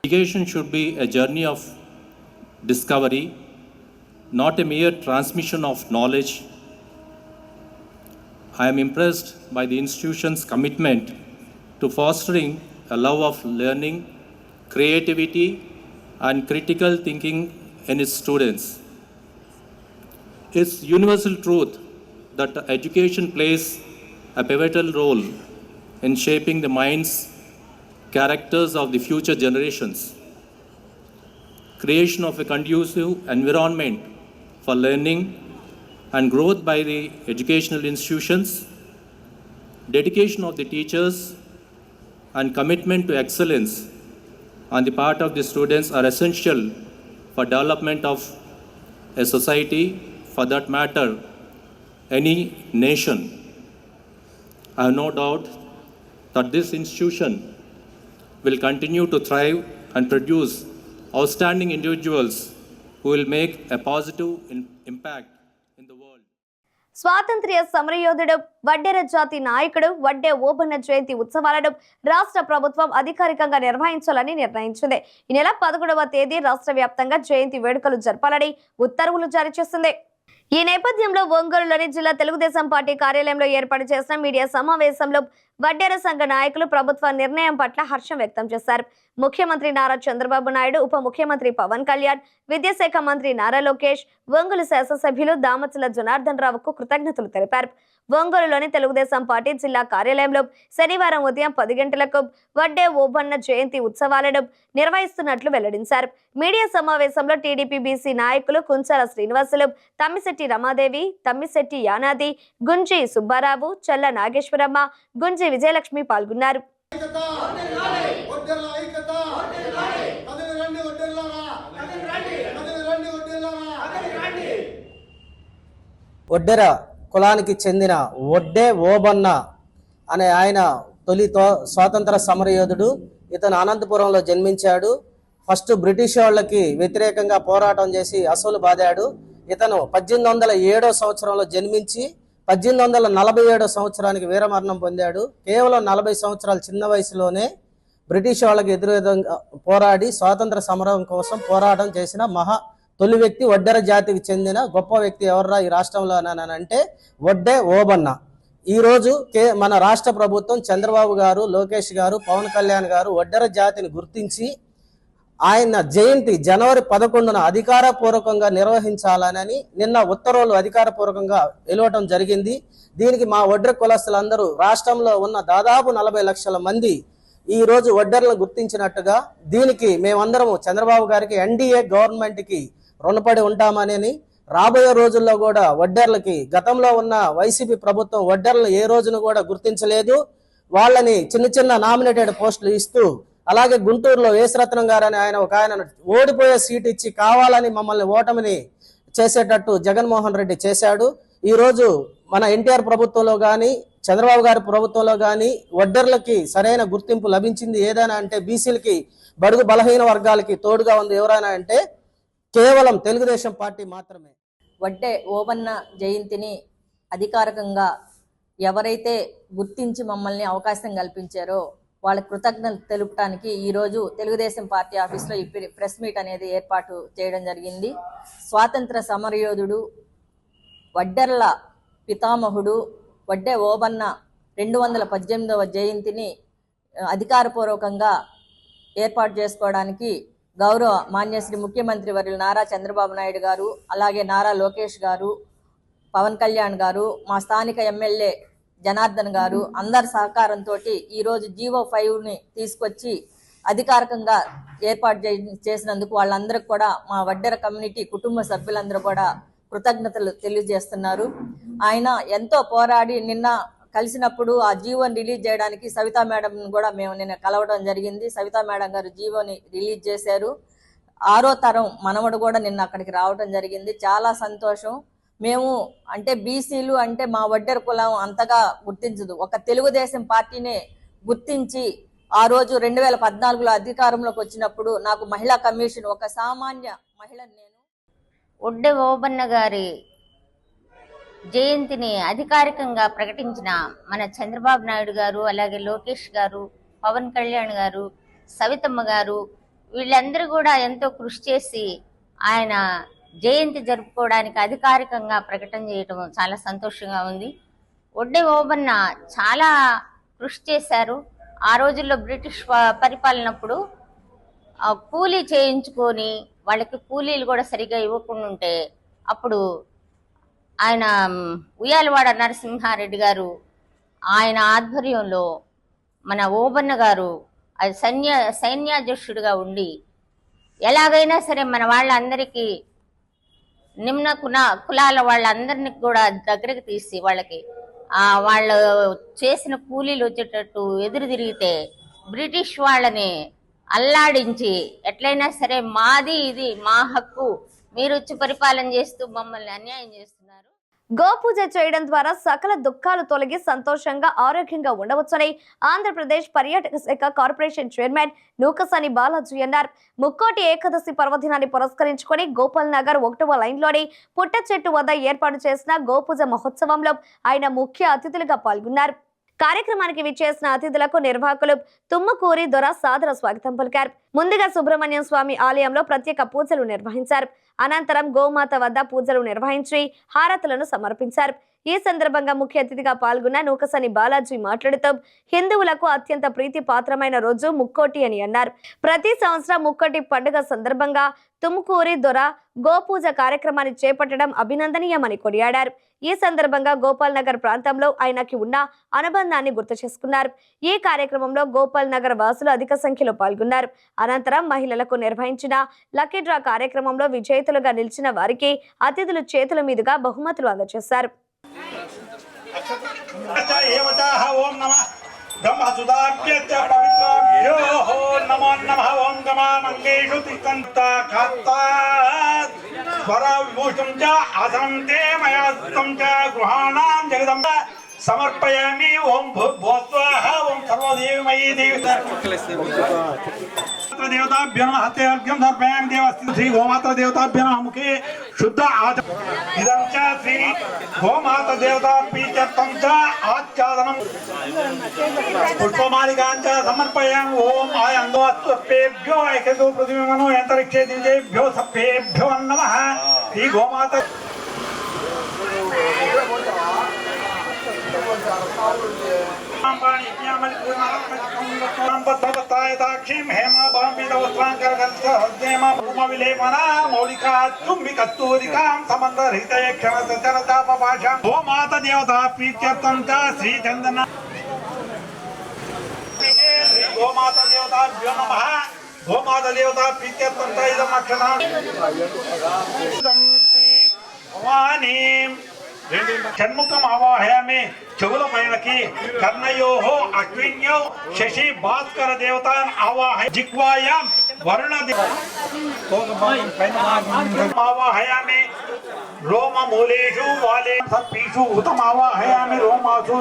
Education should be a journey of discovery, not a mere transmission of knowledge. I am impressed by the institution's commitment to fostering a love of learning, creativity, and critical thinking in its students. It's universal truth that education plays a pivotal role in shaping the minds, characters of the future generations. Creation of a conducive environment for learning and growth by the educational institutions, dedication of the teachers, and commitment to excellence on the part of the students are essential for development of a society, for that matter, any nation. I have no doubt that this institution will continue to thrive and produce outstanding individuals who will make a positive impact in the world. స్వాతంత్ర్య సమరయోధుడు వడ్డెర జాతి నాయకుడు వడ్డే ఓబన్న జయంతి ఉత్సవాలను రాష్ట్ర ప్రభుత్వం అధికారికంగా నిర్వహించాలని నిర్ణయించింది. ఈ నెల 11వ తేదీ రాష్ట్ర వ్యాప్తంగా జయంతి వేడుకలు జరపాలని ఉత్తర్వులు జారీ చేసింది. ఈ నేపథ్యంలో ఒంగోలులోని జిల్లా తెలుగుదేశం పార్టీ కార్యాలయంలో ఏర్పాటు చేసిన మీడియా సమావేశంలో వడ్డెర సంఘ నాయకులు ప్రభుత్వ నిర్ణయం పట్ల హర్షం వ్యక్తం చేశారు. ముఖ్యమంత్రి నారా చంద్రబాబు నాయుడు, ఉప ముఖ్యమంత్రి పవన్ కళ్యాణ్, విద్యాశాఖ మంత్రి నారా లోకేష్, ఒంగోలు శాసనసభ్యులు దామచల జనార్దన్ రావుకు కృతజ్ఞతలు తెలిపారు. ఒంగోలులోని తెలుగుదేశం పార్టీ జిల్లా కార్యాలయంలో శనివారం ఉదయం 10 గంటలకు వడ్డే ఓబన్న జయంతి ఉత్సవాలను నిర్వహిస్తున్నట్లు వెల్లడించారు. మీడియా సమావేశంలో టీడీపీ బీసీ నాయకులు కుంచాల శ్రీనివాసులు, తమ్మిశెట్టి రమాదేవి, తమ్మిశెట్టి యానాది, గుంజి సుబ్బారావు, చల్ల నాగేశ్వరమ్మ, గుంజి విజయలక్ష్మి పాల్గొన్నారు. వడ్డెర కులానికి చెందిన వడ్డే ఓబన్న అనే ఆయన తొలితో స్వాతంత్ర సమరయోధుడు. ఇతను అనంతపురంలో జన్మించాడు. ఫస్ట్ బ్రిటిష్ వాళ్ళకి వ్యతిరేకంగా పోరాటం చేసి అసలు బాదాడు. ఇతను 1807 సంవత్సరంలో జన్మించి 1847 సంవత్సరానికి వీరమరణం పొందాడు. కేవలం 40 సంవత్సరాల చిన్న వయసులోనే బ్రిటిష్ వాళ్ళకి ఎదురుగా పోరాడి స్వాతంత్ర సమరం కోసం పోరాటం చేసిన తొలి వ్యక్తి వడ్డెర జాతికి చెందిన గొప్ప వ్యక్తి ఎవర్రా ఈ రాష్ట్రంలో అంటే వడ్డే ఓబన్న. ఈరోజు మన రాష్ట్ర ప్రభుత్వం చంద్రబాబు గారు, లోకేష్ గారు, పవన్ కళ్యాణ్ గారు వడ్డెర జాతిని గుర్తించి ఆయన జయంతి జనవరి 11న అధికారపూర్వకంగా నిర్వహించాలని నిన్న ఉత్తర్వులు అధికారపూర్వకంగా వెలువటం జరిగింది. దీనికి మా వడ్డెర కులస్తులందరూ రాష్ట్రంలో ఉన్న దాదాపు 40 లక్షల మంది ఈ రోజు వడ్డెరలను గుర్తించినట్టుగా దీనికి మేమందరము చంద్రబాబు గారికి, ఎన్డీఏ గవర్నమెంట్కి రుణపడి ఉంటామని, రాబోయే రోజుల్లో కూడా వడ్డెర్లకి గతంలో ఉన్న వైసీపీ ప్రభుత్వం వడ్డెర్లను ఏ రోజును కూడా గుర్తించలేదు. వాళ్ళని చిన్న నామినేటెడ్ పోస్టులు ఇస్తూ, అలాగే గుంటూరులో వేసరత్నం గారు అని ఒక ఆయన ఓడిపోయే సీట్ ఇచ్చి కావాలని మమ్మల్ని ఓటమిని చేసేటట్టు జగన్మోహన్ రెడ్డి చేశాడు. ఈరోజు మన ఎన్టీఆర్ ప్రభుత్వంలో కానీ చంద్రబాబు గారి ప్రభుత్వంలో కానీ వడ్డెర్లకి సరైన గుర్తింపు లభించింది ఏదైనా అంటే బీసీలకి, బడుగు బలహీన వర్గాలకి తోడుగా ఉంది ఎవరైనా అంటే కేవలం తెలుగుదేశం పార్టీ మాత్రమే. వడ్డే ఓబన్న జయంతిని అధికారికంగా ఎవరైతే గుర్తించి మమ్మల్ని అవకాశం కల్పించారో వాళ్ళ కృతజ్ఞతలు తెలుపడానికి ఈరోజు తెలుగుదేశం పార్టీ ఆఫీస్లో ఈ ప్రెస్ మీట్ అనేది ఏర్పాటు చేయడం జరిగింది. స్వాతంత్ర సమరయోధుడు, వడ్డెర్ల పితామహుడు వడ్డే ఓబన్న 218వ జయంతిని అధికారపూర్వకంగా ఏర్పాటు చేసుకోవడానికి గౌరవ మాన్యశ్రీ ముఖ్యమంత్రి వర్యులు నారా చంద్రబాబు నాయుడు గారు, అలాగే నారా లోకేష్ గారు, పవన్ కళ్యాణ్ గారు, మా స్థానిక ఎమ్మెల్యే జనార్దన్ గారు అందరి సహకారంతో ఈరోజు GO5ని తీసుకొచ్చి అధికారికంగా ఏర్పాటు చేసినందుకు వాళ్ళందరికీ కూడా మా వడ్డెర కమ్యూనిటీ కుటుంబ సభ్యులందరూ కూడా కృతజ్ఞతలు తెలియజేస్తున్నారు. ఆయన ఎంతో పోరాడి నిన్న కలిసినప్పుడు ఆ జీవోని రిలీజ్ చేయడానికి సవితా మేడం కూడా మేము నిన్న కలవడం జరిగింది. సవితా మేడం గారు జీవోని రిలీజ్ చేశారు. 6వ తరం మనవడు కూడా నిన్న అక్కడికి రావడం జరిగింది. చాలా సంతోషం. మేము అంటే బీసీలు అంటే మా వడ్డెర కులం అంతగా గుర్తించదు. ఒక తెలుగుదేశం పార్టీనే గుర్తించి ఆ రోజు 2014లో అధికారంలోకి వచ్చినప్పుడు నాకు మహిళా కమిషన్, ఒక సామాన్య మహిళను నేను వడ్డే ఓబన్న గారి జయంతిని అధికారికంగా ప్రకటించిన మన చంద్రబాబు నాయుడు గారు, అలాగే లోకేష్ గారు, పవన్ కళ్యాణ్ గారు, సవితమ్మ గారు వీళ్ళందరూ కూడా ఎంతో కృషి చేసి ఆయన జయంతి జరుపుకోవడానికి అధికారికంగా ప్రకటన చేయడం చాలా సంతోషంగా ఉంది. వడ్డే ఓబన్న చాలా కృషి చేశారు. ఆ రోజుల్లో బ్రిటిష్ పరిపాలనప్పుడు కూలీ చేయించుకొని వాళ్ళకి కూలీలు కూడా సరిగా ఇవ్వకుండా ఉంటే అప్పుడు ఆయన ఉయ్యాలవాడ నరసింహారెడ్డి గారు ఆయన ఆధ్వర్యంలో మన ఓబన్న గారు అది సైన్యాధ్యక్షుడిగా ఉండి ఎలాగైనా సరే మన వాళ్ళందరికీ నిమ్న కులాల వాళ్ళందరినీ కూడా దగ్గరికి తీసి వాళ్ళకి వాళ్ళు చేసిన కూలీలు వచ్చేటట్టు ఎదురు తిరిగితే బ్రిటిష్ వాళ్ళని అల్లాడించి ఎట్లయినా సరే మాది ఇది మా హక్కు, మీరు వచ్చి పరిపాలన చేస్తూ మమ్మల్ని అన్యాయం చేస్తున్నారు. గోపూజ చేయడం ద్వారా సకల దుఃఖాలు తొలగి సంతోషంగా ఆరోగ్యంగా ఉండవచ్చని ఆంధ్రప్రదేశ్ పర్యాటక శాఖ కార్పొరేషన్ చైర్మన్ నూకసాని బాలాజీ అన్నారు. ముక్కోటి ఏకాదశి పర్వదినాన్ని పురస్కరించుకొని గోపాల్ నగర్ 1వ లైన్లోని పుట్ట చెట్టు వద్ద ఏర్పాటు చేసిన గోపూజ మహోత్సవంలో ఆయన ముఖ్య అతిథులుగా పాల్గొన్నారు. కార్యక్రమానికి విచ్చేసిన అతిథులకు నిర్వాహకులు తుమ్మకూరి దొర సాదర స్వాగతం పలికారు. ముందుగా సుబ్రహ్మణ్యం స్వామి ఆలయంలో ప్రత్యేక పూజలు నిర్వహించారు. అనంతరం గోమాత వద్ద పూజలు నిర్వహించి హారతులను సమర్పించారు. ఈ సందర్భంగా ముఖ్య అతిథిగా పాల్గొన్న నూకసాని బాలాజీ మాట్లాడుతూ హిందువులకు అత్యంత ప్రీతి పాత్రమైన రోజు ముక్కోటి అని అన్నారు. ప్రతి సంవత్సరం ముక్కోటి పండుగ సందర్భంగా తుమ్కూరి దొర గోపూజ కార్యక్రమాన్ని చేపట్టడం అభినందనీయమని కొనియాడారు. ఈ సందర్భంగా గోపాల్ నగర్ ప్రాంతంలో ఆయనకి ఉన్న అనుబంధాన్ని గుర్తు చేసుకున్నారు. ఈ కార్యక్రమంలో గోపాల్ నగర్ వాసులు అధిక సంఖ్యలో పాల్గొన్నారు. అనంతరం మహిళలకు నిర్వహించిన లక్కీ డ్రా కార్యక్రమంలో విజేతలుగా నిలిచిన వారికి అతిథులు చేతుల మీదుగా బహుమతులు అందజేశారు. సమర్పయామి. ఓం భూర్భువస్వాహ ఓం సర్వదేవమయీ దేవతాభ్యో నమః. హస్తేర్ఘ్యం సమర్పయామి. దేవస్తి శ్రీ గోమాత దేవతాభ్యో నమః. ముఖే శుద్ధ ఇదం చ శ్రీ గోమాత దేవతా ప్రీత్యర్థం చ ఆచ్ఛాదనం పుష్పమాలికాం చ సమర్పయామి. ఓం ఆయందో అస్త్వేభ్యో ఏకదో పృథివీమనో యంతరిక్షే దివ్యేభ్యో సభ్యేభ్యో నమః. శ్రీ గోమాత గోమాత దేవత ప్రీత్యర్థం చ శ్రీ చందన గోమాత దేవతాభ్యో నమః. గోమాత దేవత ప్రీత్యర్థం చ ఇదం అక్షరం భవానీ షణ్ముఖం ఆవాహయామి. చెవుల పైనకి కర్ణయో అశ్విన్యో శశి భాస్కర దేవతాన్ ఆవాహయ. జిహ్వాయాం వరుణ ఆవాహయామి. రోమ మూలేషు వాలే సర్పీషు ఉతమావాహయామి. రోమాసు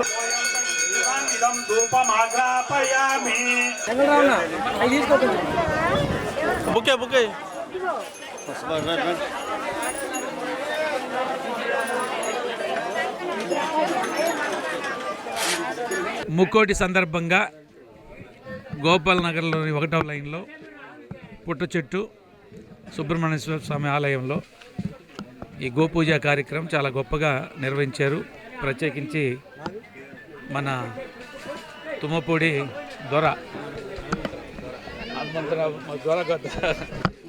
ఇదం ధూపమాగ్రాపయామి. బుకే బుకే ముక్కోటి సందర్భంగా గోపాల్ నగర్లోని 1వ లైన్లో పుట్ట చెట్టు సుబ్రహ్మణ్యేశ్వర స్వామి ఆలయంలో ఈ గోపూజ కార్యక్రమం చాలా గొప్పగా నిర్వహించారు. ప్రత్యేకించి మన తుమ్మపూడి దొర హనుమంతరావు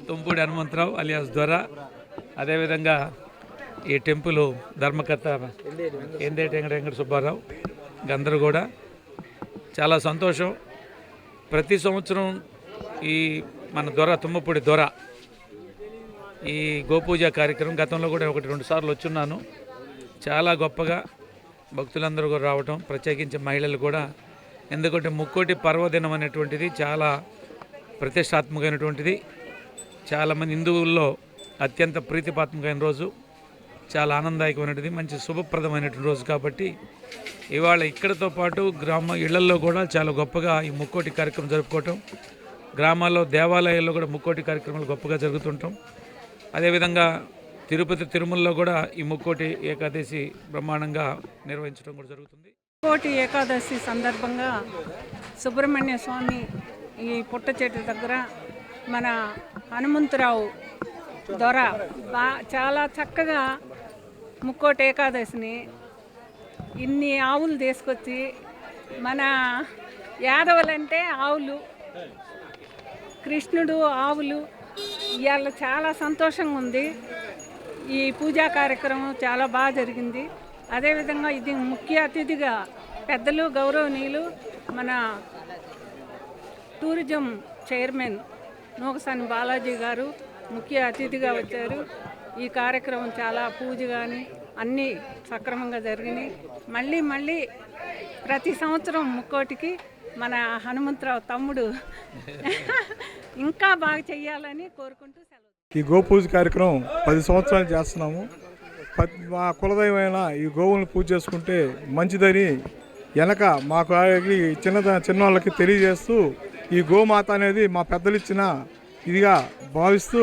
తుమ్మపూడి హనుమంతరావు అలియాస్ దొర, అదేవిధంగా ఈ టెంపుల్ ధర్మకర్త ఎందేటి వెంకట సుబ్బారావు అందరూ కూడా చాలా సంతోషం. ప్రతి సంవత్సరం ఈ మన తుమ్మపూడి దొర ఈ గోపూజ కార్యక్రమం గతంలో కూడా 1-2 సార్లు వచ్చున్నాను. చాలా గొప్పగా భక్తులందరూ కూడా రావటం, ప్రత్యేకించి మహిళలు కూడా. ఎందుకంటే ముక్కోటి పర్వదినం అనేటువంటిది చాలా ప్రతిష్టాత్మకమైనటువంటిది. చాలామంది హిందువుల్లో అత్యంత ప్రీతిపాత్మకమైన రోజు, చాలా ఆనందదాయకమైనది, మంచి శుభప్రదమైనటువంటి రోజు. కాబట్టి ఇవాళ ఇక్కడతో పాటు ఇళ్లల్లో కూడా చాలా గొప్పగా ఈ ముక్కోటి కార్యక్రమం జరుపుకోవటం, గ్రామాల్లో దేవాలయాల్లో కూడా ముక్కోటి కార్యక్రమాలు గొప్పగా జరుగుతుంటాం. అదేవిధంగా తిరుపతి తిరుమలలో కూడా ఈ ముక్కోటి ఏకాదశి బ్రహ్మాండంగా నిర్వహించడం కూడా జరుగుతుంది. ముక్కోటి ఏకాదశి సందర్భంగా సుబ్రహ్మణ్య స్వామి ఈ పుట్ట చెట్టు దగ్గర మన హనుమంతరావు దొర చాలా చక్కగా ముక్కోటి ఏకాదశిని ఇన్ని ఆవులు తీసుకొచ్చి, మన యాదవులంటే ఆవులు, కృష్ణుడు ఆవులు, ఇవాళ చాలా సంతోషంగా ఉంది. ఈ పూజా కార్యక్రమం చాలా బాగా జరిగింది. అదేవిధంగా ఇది ముఖ్య అతిథిగా పెద్దలు గౌరవనీయులు మన టూరిజం చైర్మన్ నూకసాని బాలాజీ గారు ముఖ్య అతిథిగా వచ్చారు. ఈ కార్యక్రమం చాలా పూజ కానీ అన్నీ సక్రమంగా జరిగినాయి. మళ్ళీ ప్రతి సంవత్సరం ముక్కోటికి మన హనుమంతరావు తమ్ముడు ఇంకా బాగా చెయ్యాలని కోరుకుంటూ సెలవు. ఈ గోపూజ కార్యక్రమం 10 సంవత్సరాలు చేస్తున్నాము. మా కులదైవమైన ఈ గోవులను పూజ చేసుకుంటే మంచిదని వెనక మాకు చిన్నవాళ్ళకి తెలియజేస్తూ ఈ గోమాత అనేది మా పెద్దలు ఇచ్చిన ఇదిగా భావిస్తూ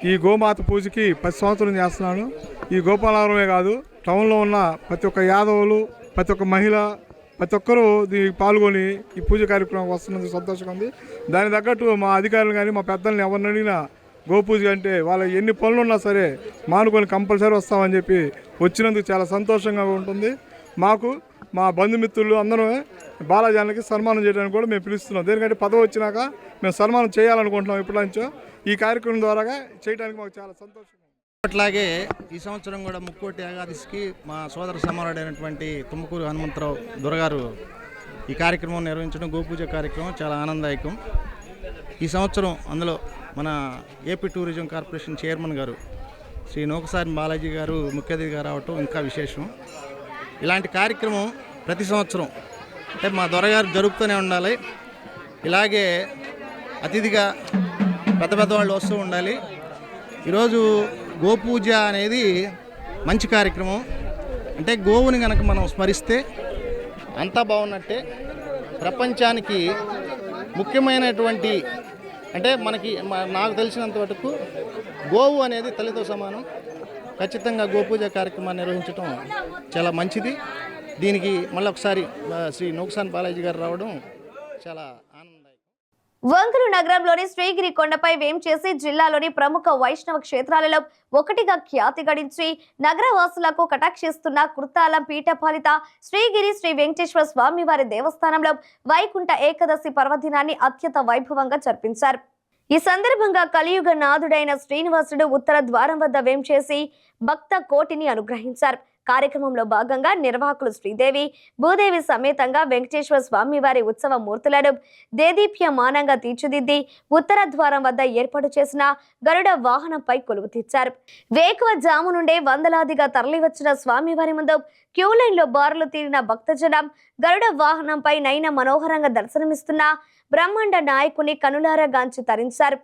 ఈ గోమాత పూజకి 10 సంవత్సరం చేస్తున్నాను. ఈ గోపాలవరమే కాదు, టౌన్లో ఉన్న ప్రతి ఒక్క యాదవులు, ప్రతి ఒక్క మహిళ, ప్రతి ఒక్కరూ దీనికి పాల్గొని ఈ పూజ కార్యక్రమం వస్తున్నది సంతోషంగా ఉంది. దానికి తగ్గట్టు మా అధికారులు కానీ మా పెద్దల్ని ఎవరిని అడిగినా గోపూజ అంటే వాళ్ళ ఎన్ని పనులు ఉన్నా సరే మానుకొని కంపల్సరీ వస్తామని చెప్పి వచ్చినందుకు చాలా సంతోషంగా ఉంటుంది. మాకు మా బంధుమిత్రులు అందరూ బాలాజానికి సన్మానం చేయడానికి కూడా మేము పిలుస్తున్నాం. దేనికంటే పదవి వచ్చినాక మేము సన్మానం చేయాలనుకుంటున్నాం. ఎప్పటి నుంచో ఈ కార్యక్రమం ద్వారా చేయడానికి మాకు చాలా సంతోషం. అట్లాగే ఈ సంవత్సరం కూడా ముక్కోటి ఏకాదశికి మా సోదర సమారుడైనటువంటి తుమ్మకూరు హనుమంతరావు దొరగారు ఈ కార్యక్రమం నిర్వహించడం, గోపూజ కార్యక్రమం చాలా ఆనందదాయకం. ఈ సంవత్సరం అందులో మన ఏపీ టూరిజం కార్పొరేషన్ చైర్మన్ గారు శ్రీ నూకసాని బాలాజీ గారు ముఖ్య అతిథిగా రావటం ఇంకా విశేషం. ఇలాంటి కార్యక్రమం ప్రతి సంవత్సరం అంటే మా దొరగారు జరుపుతూనే ఉండాలి. ఇలాగే అతిథిగా పెద్దవాళ్ళు వస్తూ ఉండాలి. ఈరోజు గోపూజ అనేది మంచి కార్యక్రమం. అంటే గోవుని కనుక మనం స్మరిస్తే అంతా బాగున్నట్టే. ప్రపంచానికి ముఖ్యమైనటువంటి అంటే నాకు తెలిసినంత వరకు గోవు అనేది తల్లితో సమానం. ఖచ్చితంగా గోపూజ కార్యక్రమాన్ని నిర్వహించడం చాలా మంచిది. దీనికి మళ్ళీ ఒకసారి శ్రీ నూకసాని బాలాజీ గారు రావడం చాలా ఆనందదాయకం. ఒంగోలు నగరంలోని శ్రీగిరి కొండపై వేంచేసి జిల్లాలోని ప్రముఖ వైష్ణవ క్షేత్రాలలో ఒకటిగా ఖ్యాతి గడించి నగరవాసులకు కటాక్షిస్తున్న కుర్తాలం పీఠపాలిత శ్రీగిరి శ్రీ వెంకటేశ్వర స్వామి వారి దేవస్థానంలో వైకుంఠ ఏకాదశి పర్వదినాన్ని అత్యంత వైభవంగా జరిపించారు. ఈ సందర్భంగా కలియుగ నాథుడైన శ్రీనివాసుడు ఉత్తర ద్వారం వద్ద వేంచేసి భక్త కోటిని అనుగ్రహించారు. కార్యక్రమంలో భాగంగా నిర్వాహకులు శ్రీదేవి భూదేవి సమేతంగా వెంకటేశ్వర స్వామి వారి ఉత్సవ మూర్తులను దేదీప్యమానంగా తీర్చిదిద్ది ఉత్తర ద్వారం వద్ద ఏర్పాటు చేసిన గరుడ వాహనంపై కొలువు తీర్చారు. వేకువ జాము నుండే వందలాదిగా తరలివచ్చిన స్వామివారి ముందు క్యూ లైన్ లో బారులు తీరిన భక్తజనం గరుడ వాహనంపై నయన మనోహరంగా దర్శనమిస్తున్న బ్రహ్మాండ నాయకుని కనులారా గాంచి తరించారు.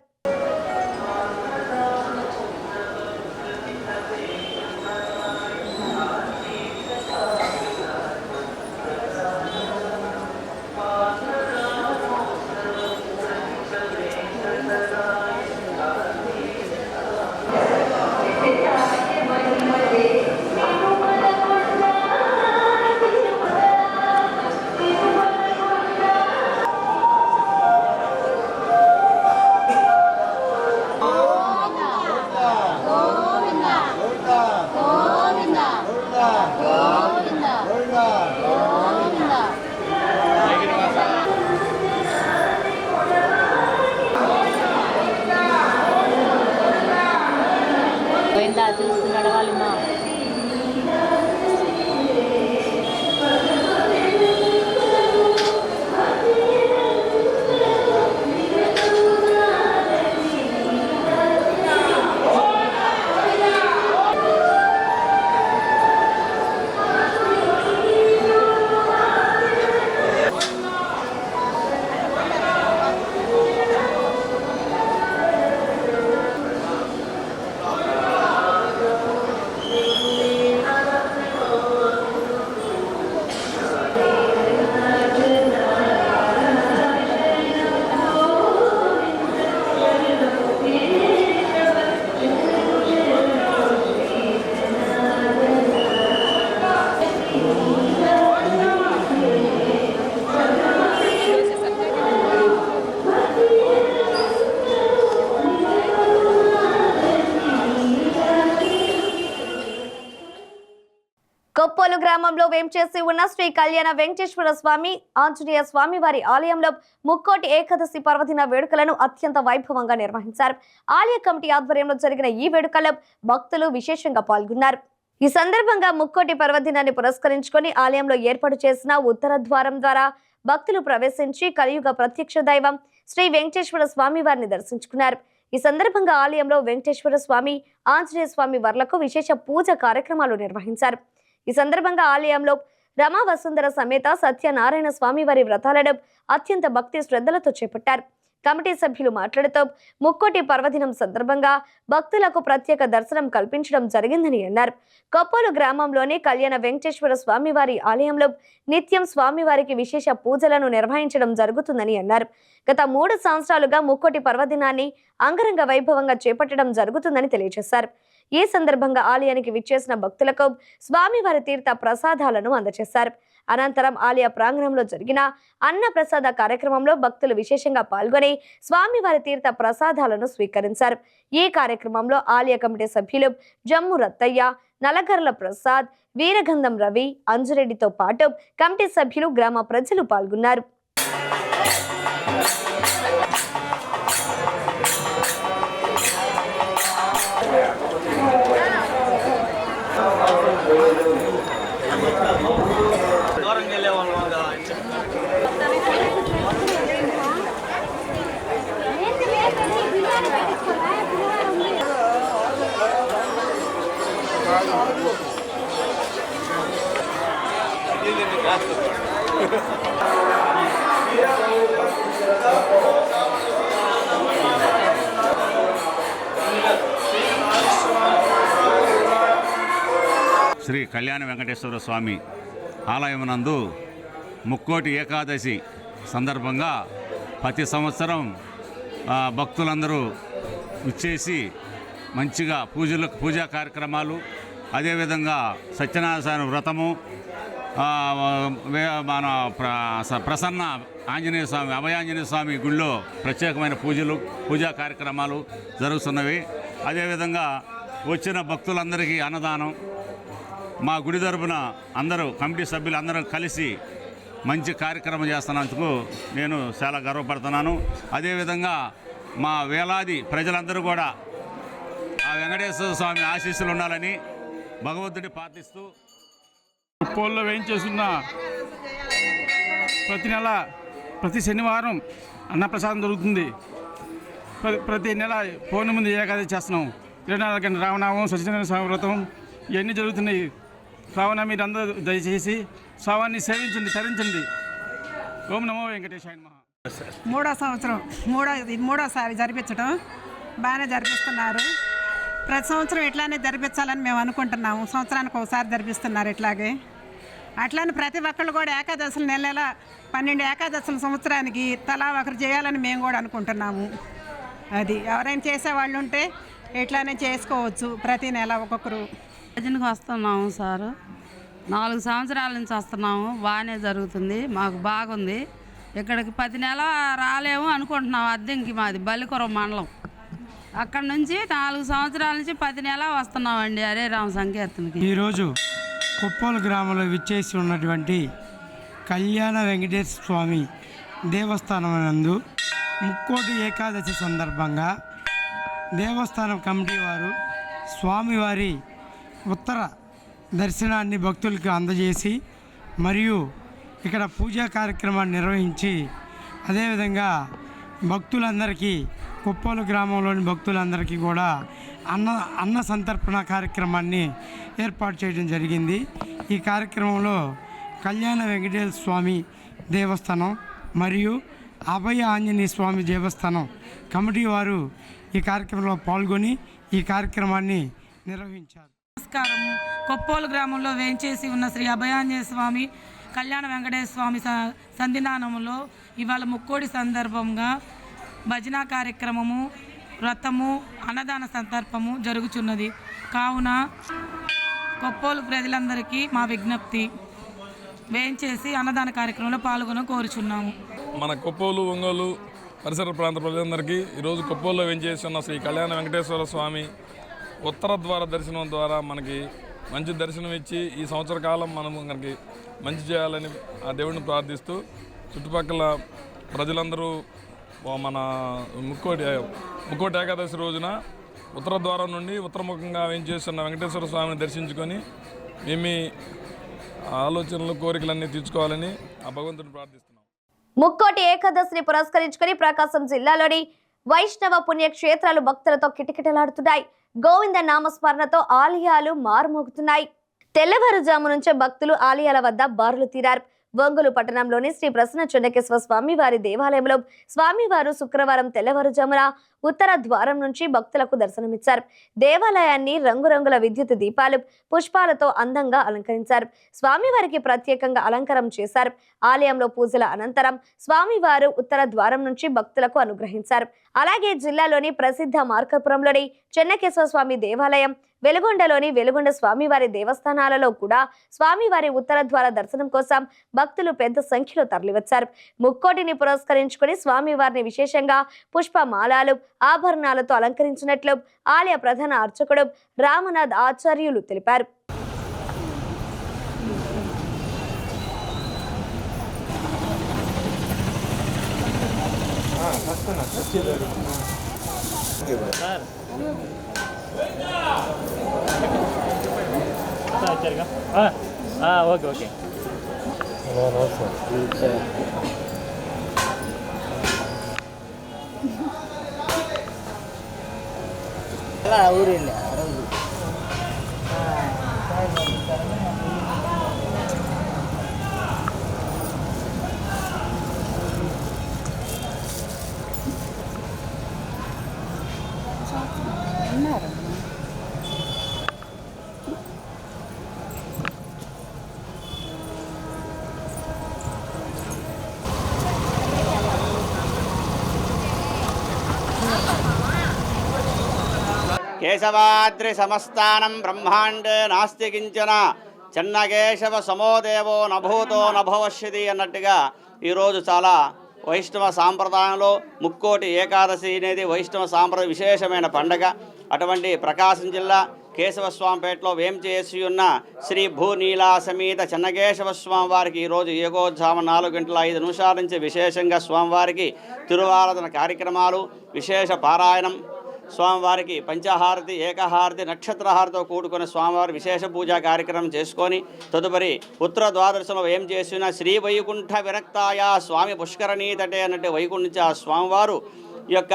కొప్పోలు గ్రామంలో వేంచేసి ఉన్న శ్రీ కళ్యాణ వెంకటేశ్వర స్వామి ఆంజనేయ స్వామి వారి ఆలయంలో ముక్కోటి ఏకాదశి పర్వదిన వేడుకలను అత్యంత వైభవంగా నిర్వహించారు. ఆలయ కమిటీ ఆధ్వర్యంలో జరిగిన ఈ వేడుకల్లో భక్తులు విశేషంగా పాల్గొన్నారు. ఈ సందర్భంగా ముక్కోటి పర్వదినాన్ని పురస్కరించుకొని ఆలయంలో ఏర్పాటు చేసిన ఉత్తర ద్వారం ద్వారా భక్తులు ప్రవేశించి కలియుగ ప్రత్యక్ష దైవం శ్రీ వెంకటేశ్వర స్వామి వారిని దర్శించుకున్నారు. ఈ సందర్భంగా ఆలయంలో వెంకటేశ్వర స్వామి ఆంజనేయ స్వామి వార్లకు విశేష పూజ కార్యక్రమాలు నిర్వహించారు. ఈ సందర్భంగా ఆలయంలో రమా వసుంధర సమేత సత్యనారాయణ స్వామి వారి వ్రతాలను అత్యంత భక్తి శ్రద్ధలతో చేపట్టారు. కమిటీ సభ్యులు మాట్లాడుతూ ముక్కోటి పర్వదినం సందర్భంగా భక్తులకు ప్రత్యేక దర్శనం కల్పించడం జరిగిందని అన్నారు. కొప్పోలు గ్రామంలోని కళ్యాణ వెంకటేశ్వర స్వామివారి ఆలయంలో నిత్యం స్వామివారికి విశేష పూజలను నిర్వహించడం జరుగుతుందని అన్నారు. గత 3 సంవత్సరాలుగా ముక్కోటి పర్వదినాన్ని అంగరంగ వైభవంగా చేపట్టడం జరుగుతుందని తెలియజేశారు. ఈ సందర్భంగా ఆలయానికి విచ్చేసిన భక్తులకు స్వామివారి తీర్థ ప్రసాదాలను అందజేశారు. అనంతరం ఆలయ ప్రాంగణంలో జరిగిన అన్న ప్రసాద కార్యక్రమంలో భక్తులు విశేషంగా పాల్గొని స్వామివారి తీర్థ ప్రసాదాలను స్వీకరించారు. ఈ కార్యక్రమంలో ఆలయ కమిటీ సభ్యులు జమ్ము రత్తయ్య, నలగర్ల ప్రసాద్, వీరగంధం రవి, అంజురెడ్డితో పాటు కమిటీ సభ్యులు, గ్రామ ప్రజలు పాల్గొన్నారు. శ్రీ కళ్యాణ వెంకటేశ్వర స్వామి ఆలయమునందు ముక్కోటి ఏకాదశి సందర్భంగా ప్రతి సంవత్సరం భక్తులందరూ ఇచ్చేసి మంచిగా పూజా కార్యక్రమాలు, అదేవిధంగా సత్యనారాయణ వ్రతము, మన ప్రసన్న ఆంజనేయ స్వామి, అభయాంజనేయ స్వామి గుళ్ళో ప్రత్యేకమైన పూజా కార్యక్రమాలు జరుగుతున్నవి. అదేవిధంగా వచ్చిన భక్తులందరికీ అన్నదానం, మా గుడి తరపున అందరూ కమిటీ సభ్యులు అందరూ కలిసి మంచి కార్యక్రమం చేస్తున్నందుకు నేను చాలా గర్వపడుతున్నాను. అదేవిధంగా మా వేలాది ప్రజలందరూ కూడా ఆ వెంకటేశ్వర స్వామి ఆశీస్సులు ఉండాలని భగవంతుడి ప్రార్థిస్తూ కొప్పోల్లో వేయించేస్తున్న ప్రతి నెల ప్రతి శనివారం అన్నప్రసాదం దొరుకుతుంది. ప్రతి నెల పౌర్ణమి ఏకాదశి చేస్తున్నాం. 24 గంటల రామనామం, సత్యనారాయణ స్వామి వ్రతం ఇవన్నీ జరుగుతున్నాయి. కావున మీరు అందరూ దయచేసి స్వామిని సేవించండి, తరించండి. ఓం నమో వెంకటేశాయ నమః. మూడోసారి జరిపించడం బాగానే జరిపిస్తున్నారు. ప్రతి సంవత్సరం ఇట్లానే జరిపించాలని మేము అనుకుంటున్నాము. సంవత్సరానికి ఒకసారి జరిపిస్తున్నారు ఇట్లాగే. అట్లానే ప్రతి ఒక్కళ్ళు కూడా ఏకాదశులు నెల 12 ఏకాదశుల సంవత్సరానికి తలా ఒకరు చేయాలని మేము కూడా అనుకుంటున్నాము. అది ఎవరైనా చేసేవాళ్ళు ఉంటే ఇట్లానే చేసుకోవచ్చు. ప్రతి నెల ఒక్కొక్కరు భజనకు వస్తున్నాము సార్. 4 సంవత్సరాల నుంచి వస్తున్నాము. బాగానే జరుగుతుంది, మాకు బాగుంది. ఇక్కడికి 10 నెల రాలేము అనుకుంటున్నాము. అద్దెంకి మాది బల్లికొర మండలం. అక్కడ నుంచి 4 సంవత్సరాల నుంచి 10 నెల వస్తున్నామండి హరే రామ సంకీర్తనకి. ఈరోజు కొప్పోలు గ్రామంలో విచ్చేసి ఉన్నటువంటి కళ్యాణ వెంకటేశ్వర స్వామి దేవస్థానం నందు ముక్కోటి ఏకాదశి సందర్భంగా దేవస్థానం కమిటీ వారు స్వామివారి ఉత్తర దర్శనాన్ని భక్తులకు అందజేసి మరియు ఇక్కడ పూజా కార్యక్రమాన్ని నిర్వహించి, అదేవిధంగా భక్తులందరికీ, కొప్పోలు గ్రామంలోని భక్తులందరికీ కూడా అన్న సంతర్పణ కార్యక్రమాన్ని ఏర్పాటు చేయడం జరిగింది. ఈ కార్యక్రమంలో కళ్యాణ వెంకటేశ్వర స్వామి దేవస్థానం మరియు అభయ ఆంజనేయ స్వామి దేవస్థానం కమిటీ వారు ఈ కార్యక్రమంలో పాల్గొని ఈ కార్యక్రమాన్ని నిర్వహించారు. నమస్కారం. కొప్పోలు గ్రామంలో వేంచేసి ఉన్న శ్రీ అభయాంజనేయ స్వామి కళ్యాణ వెంకటేశ్వర స్వామి సంధినానంలో ఇవాళ ముక్కోడి సందర్భంగా భజన కార్యక్రమము, వ్రతము, అన్నదాన సందర్భము జరుగుతున్నది. కావున కొప్పోలు ప్రజలందరికీ మా విజ్ఞప్తి, వేంచేసి అన్నదాన కార్యక్రమంలో పాల్గొన కోరుచున్నాము. మన కొప్పోలు, ఒంగోలు పరిసర ప్రాంత ప్రజలందరికీ ఈరోజు కొప్పోల్లో వేంచేసి ఉన్న శ్రీ కళ్యాణ వెంకటేశ్వర స్వామి ఉత్తర ద్వార దర్శనం ద్వారా మనకి మంచి దర్శనం ఇచ్చి ఈ సంవత్సర కాలం మనకి మంచి చేయాలని ఆ దేవుడిని ప్రార్థిస్తూ చుట్టుపక్కల ప్రజలందరూ మన ముక్కోటి ఏకాదశి రోజున ఉత్తర ద్వారం నుండి ఉత్తరముఖంగా వేంచేస్తున్న వెంకటేశ్వర స్వామిని దర్శించుకొని మీ ఆలోచనలు, కోరికలన్నీ తీర్చుకోవాలని ఆ భగవంతుని ప్రార్థిస్తున్నాం. ముక్కోటి ఏకాదశిని పురస్కరించుకొని ప్రకాశం జిల్లాలోని వైష్ణవ పుణ్యక్షేత్రాలు భక్తులతో కిటకిటలాడుతున్నాయి. గోవింద నామస్మరణతో ఆలయాలు మారుమోగుతున్నాయి. తెల్లవారుజాము నుంచే భక్తులు ఆలయాల వద్ద బారులు తీరారు. ఒంగోలు పట్టణంలోని శ్రీ ప్రసన్న చెన్నకేశ్వర స్వామి వారి దేవాలయంలో స్వామివారు శుక్రవారం తెల్లవారుజామున ఉత్తర ద్వారం నుంచి భక్తులకు దర్శనమిచ్చారు. దేవాలయాన్ని రంగురంగుల విద్యుత్ దీపాలు, పుష్పాలతో అందంగా అలంకరించారు. స్వామివారికి ప్రత్యేకంగా అలంకారం చేశారు. ఆలయంలో పూజల అనంతరం స్వామివారు ఉత్తర ద్వారం నుంచి భక్తులకు అనుగ్రహించారు. అలాగే జిల్లాలోని ప్రసిద్ధ మార్కాపురంలోని చెన్నకేశ్వర స్వామి దేవాలయం, వెలుగొండలోని వెలుగొండ స్వామివారి దేవస్థానాలలో కూడా స్వామివారి ఉత్తర ద్వార దర్శనం కోసం భక్తులు పెద్ద సంఖ్యలో తరలివచ్చారు. ముక్కోటిని పురస్కరించుకుని స్వామివారిని విశేషంగా పుష్పమాలాలు, ఆభరణాలతో అలంకరించినట్లు ఆలయ ప్రధాన అర్చకుడు రామనాథ్ ఆచార్యులు తెలిపారు. ఓకే ఓకే ఊరిలే కేశవాద్రి సమస్తానం బ్రహ్మాండే నాస్తి కించన చెన్నకేశవ సమోదేవో నభూతో నభవశ్యతి అన్నట్టుగా ఈరోజు చాలా వైష్ణవ సాంప్రదాయంలో ముక్కోటి ఏకాదశి అనేది వైష్ణవ సాంప్రదాయ విశేషమైన పండగ. అటువంటి ప్రకాశం జిల్లా కేశవస్వామిపేటలో వేంచేసి ఉన్న శ్రీ భూనీలా సమేత చెన్నకేశవ స్వామి వారికి ఈరోజు ఏకోధ్యామ 4:05 నుంచి విశేషంగా స్వామివారికి తిరువారాధన కార్యక్రమాలు, విశేష పారాయణం, స్వామివారికి పంచహారతి, ఏకహారతి, నక్షత్రహారతితో కూడుకున్న స్వామివారి విశేష పూజా కార్యక్రమం చేసుకొని తదుపరి ఉత్తర ద్వాదశంలో ఏం చేసిన శ్రీ వైకుంఠ విరక్తాయ స్వామి పుష్కరణీ తటే అన్నట్టు వైకుంఠ ఆ స్వామివారు ఈ యొక్క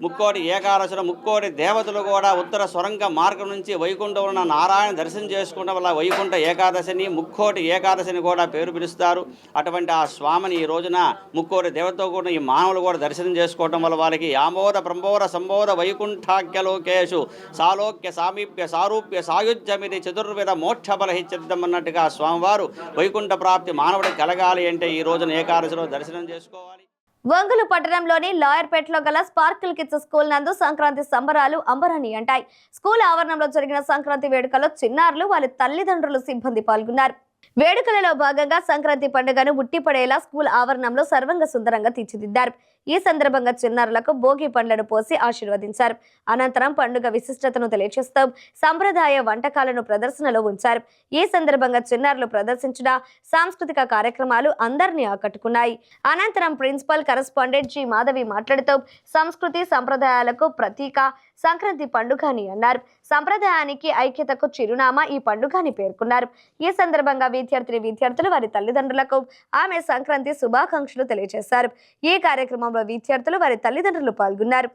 ముక్కోటి ఏకాదశిలో ముక్కోటి దేవతలు కూడా ఉత్తర సొరంగ మార్గం నుంచి వైకుంఠంలో ఉన్న నారాయణ దర్శనం చేసుకోవడం వల్ల వైకుంఠ ఏకాదశిని, ముక్కోటి ఏకాదశిని కూడా పేరు పిలుస్తారు. అటువంటి ఆ స్వామిని ఈ రోజున ముక్కోటి దేవతతో కూడా ఈ మానవులు కూడా దర్శనం చేసుకోవడం వల్ల వారికి ఆమోద బ్రహ్మోర సంబోధ వైకుంఠాఖ్యలోకేషు సాలోక్య సామీప్య సారూప్య సాయుధ్యమిది చతుర్విధ మోక్షబలహిత్యర్థం అన్నట్టుగా స్వామివారు వైకుంఠ ప్రాప్తి మానవుడికి కలగాలి అంటే ఈ రోజున ఏకాదశిలో దర్శనం చేసుకోవాలి. ఒంగోలు పట్టణంలోని లాయర్పేటలో గల స్పార్కిల్ కిడ్స్ స్కూల్ నందు సంక్రాంతి సంబరాలు అంబరాన్ని అంటాయి. స్కూల్ ఆవరణంలో జరిగిన సంక్రాంతి వేడుకలో చిన్నారులు, వాళ్ళ తల్లిదండ్రులు, సిబ్బంది పాల్గొన్నారు. వేడుకలలో భాగంగా సంక్రాంతి పండుగను ఉట్టిపడేలా స్కూల్ ఆవరణంలో సర్వంగ సుందరంగా తీర్చిదిద్దారు. ఈ సందర్భంగా చిన్నారులకు భోగి పండ్లను పోసి ఆశీర్వదించారు. అనంతరం పండుగ విశిష్టతను తెలియజేస్తూ సంప్రదాయ వంటకాలను ప్రదర్శనలో ఉంచారు. ఈ సందర్భంగా చిన్నారులు ప్రదర్శించిన సాంస్కృతిక కార్యక్రమాలు అందరినీ ఆకట్టుకున్నాయి. అనంతరం ప్రిన్సిపల్ కరెస్పాండెంట్ జి మాధవి మాట్లాడుతూ సంస్కృతి సంప్రదాయాలకు ప్రతీక సంక్రాంతి పండుగ అని అన్నారు. సంప్రదాయానికి ఐక్యతకు చిరునామా ఈ పండుగ అని పేర్కొన్నారు. ఈ సందర్భంగా విద్యార్థులు వారి తల్లిదండ్రులకు ఆమె సంక్రాంతి శుభాకాంక్షలు తెలియజేశారు. ఈ కార్యక్రమంలో విద్యార్థులు వారి తల్లిదండ్రులు పాల్గొన్నారు.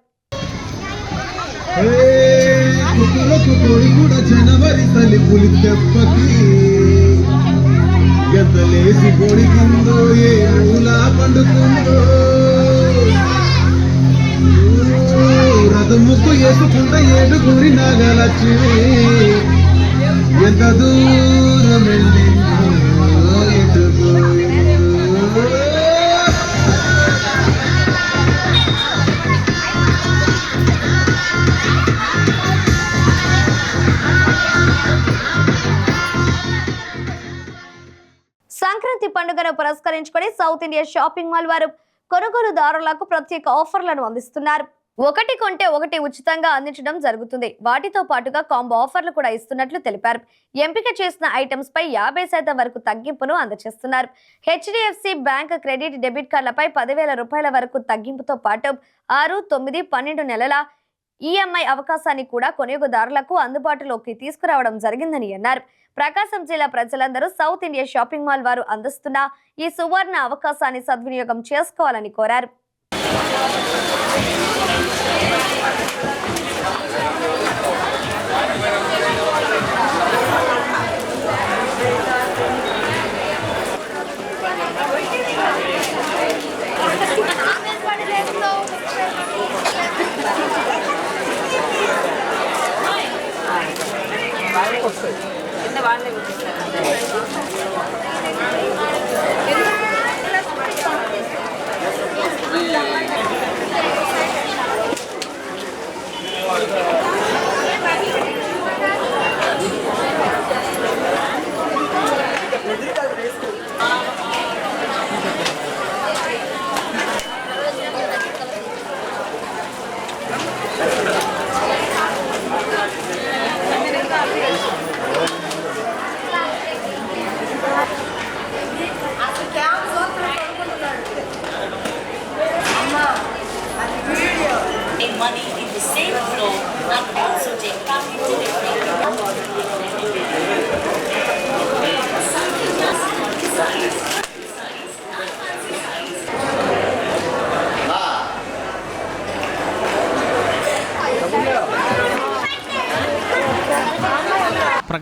రథముకు ఎసుకుంట ఏడుగురి నాగలక్ష్మి ఎంత దూరం సంక్రాంతి పండుగను పురస్కరించుకొని సౌత్ ఇండియా షాపింగ్ మాల్ వారు కొనుగోలుదారులకు ప్రత్యేక ఆఫర్లను అందిస్తున్నారు. 1 కొంటే 1 ఉచితంగా అందించడం జరుగుతుంది. వాటితో పాటుగా కాంబో ఆఫర్లు కూడా ఇస్తున్నట్లు తెలిపారు. ఎంపిక చేసిన ఐటమ్స్ పై 50% వరకు తగ్గింపును అందజేస్తున్నారు. HDFC బ్యాంక్ క్రెడిట్ డెబిట్ కార్డులపై 10,000 రూపాయల వరకు తగ్గింపుతో పాటు 6, 9, 12 నెలల EMI అవకాశాన్ని కూడా కొనుగోలుదారులకు అందుబాటులోకి తీసుకురావడం జరిగిందని అన్నారు. ప్రకాశం జిల్లా ప్రజలందరూ సౌత్ ఇండియా షాపింగ్ మాల్ వారు అందిస్తున్న ఈ సువర్ణ అవకాశాన్ని సద్వినియోగం చేసుకోవాలని కోరారు.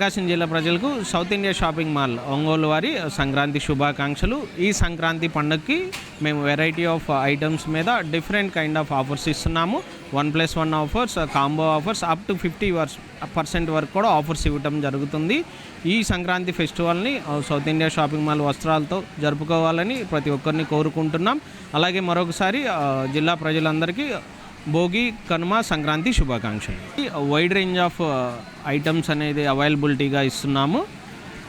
ప్రకాశం జిల్లా ప్రజలకు south India shopping mall Ongole వారి సంక్రాంతి శుభాకాంక్షలు. ఈ సంక్రాంతి పండుగకి మేము వెరైటీ ఆఫ్ ఐటమ్స్ మీద డిఫరెంట్ కైండ్ ఆఫ్ ఆఫర్స్ ఇస్తున్నాము. 1+1 offers, combo offers, up to 50% వరకు కూడా ఆఫర్స్ ఇవ్వటం జరుగుతుంది. ఈ సంక్రాంతి ఫెస్టివల్ని సౌత్ ఇండియా షాపింగ్ మాల్ వస్త్రాలతో జరుపుకోవాలని ప్రతి ఒక్కరిని కోరుకుంటున్నాం. అలాగే మరొకసారి జిల్లా ప్రజలందరికీ భోగి, కనుమ, సంక్రాంతి శుభాకాంక్షలు. వైడ్ రేంజ్ ఆఫ్ ఐటమ్స్ అనేది అవైలబిలిటీగా ఇస్తున్నాము.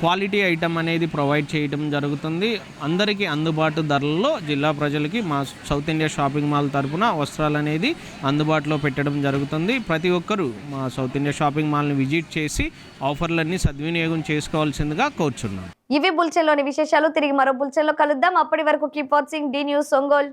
క్వాలిటీ ఐటమ్ అనేది ప్రొవైడ్ చేయడం జరుగుతుంది. అందరికీ అందుబాటు ధరల్లో జిల్లా ప్రజలకి మా సౌత్ ఇండియా షాపింగ్ మాల్ తరపున వస్త్రాలు అనేది అందుబాటులో పెట్టడం జరుగుతుంది. ప్రతి ఒక్కరూ మా సౌత్ ఇండియా షాపింగ్ మాల్ని విజిట్ చేసి ఆఫర్లన్నీ సద్వినియోగం చేసుకోవాల్సిందిగా కోరుచున్నాం. ఇవి బులెటిన్లోని విశేషాలు. తిరిగి మరో బులెటిన్లో కలుద్దాం. అప్పటి వరకు keep watching the news Ongole.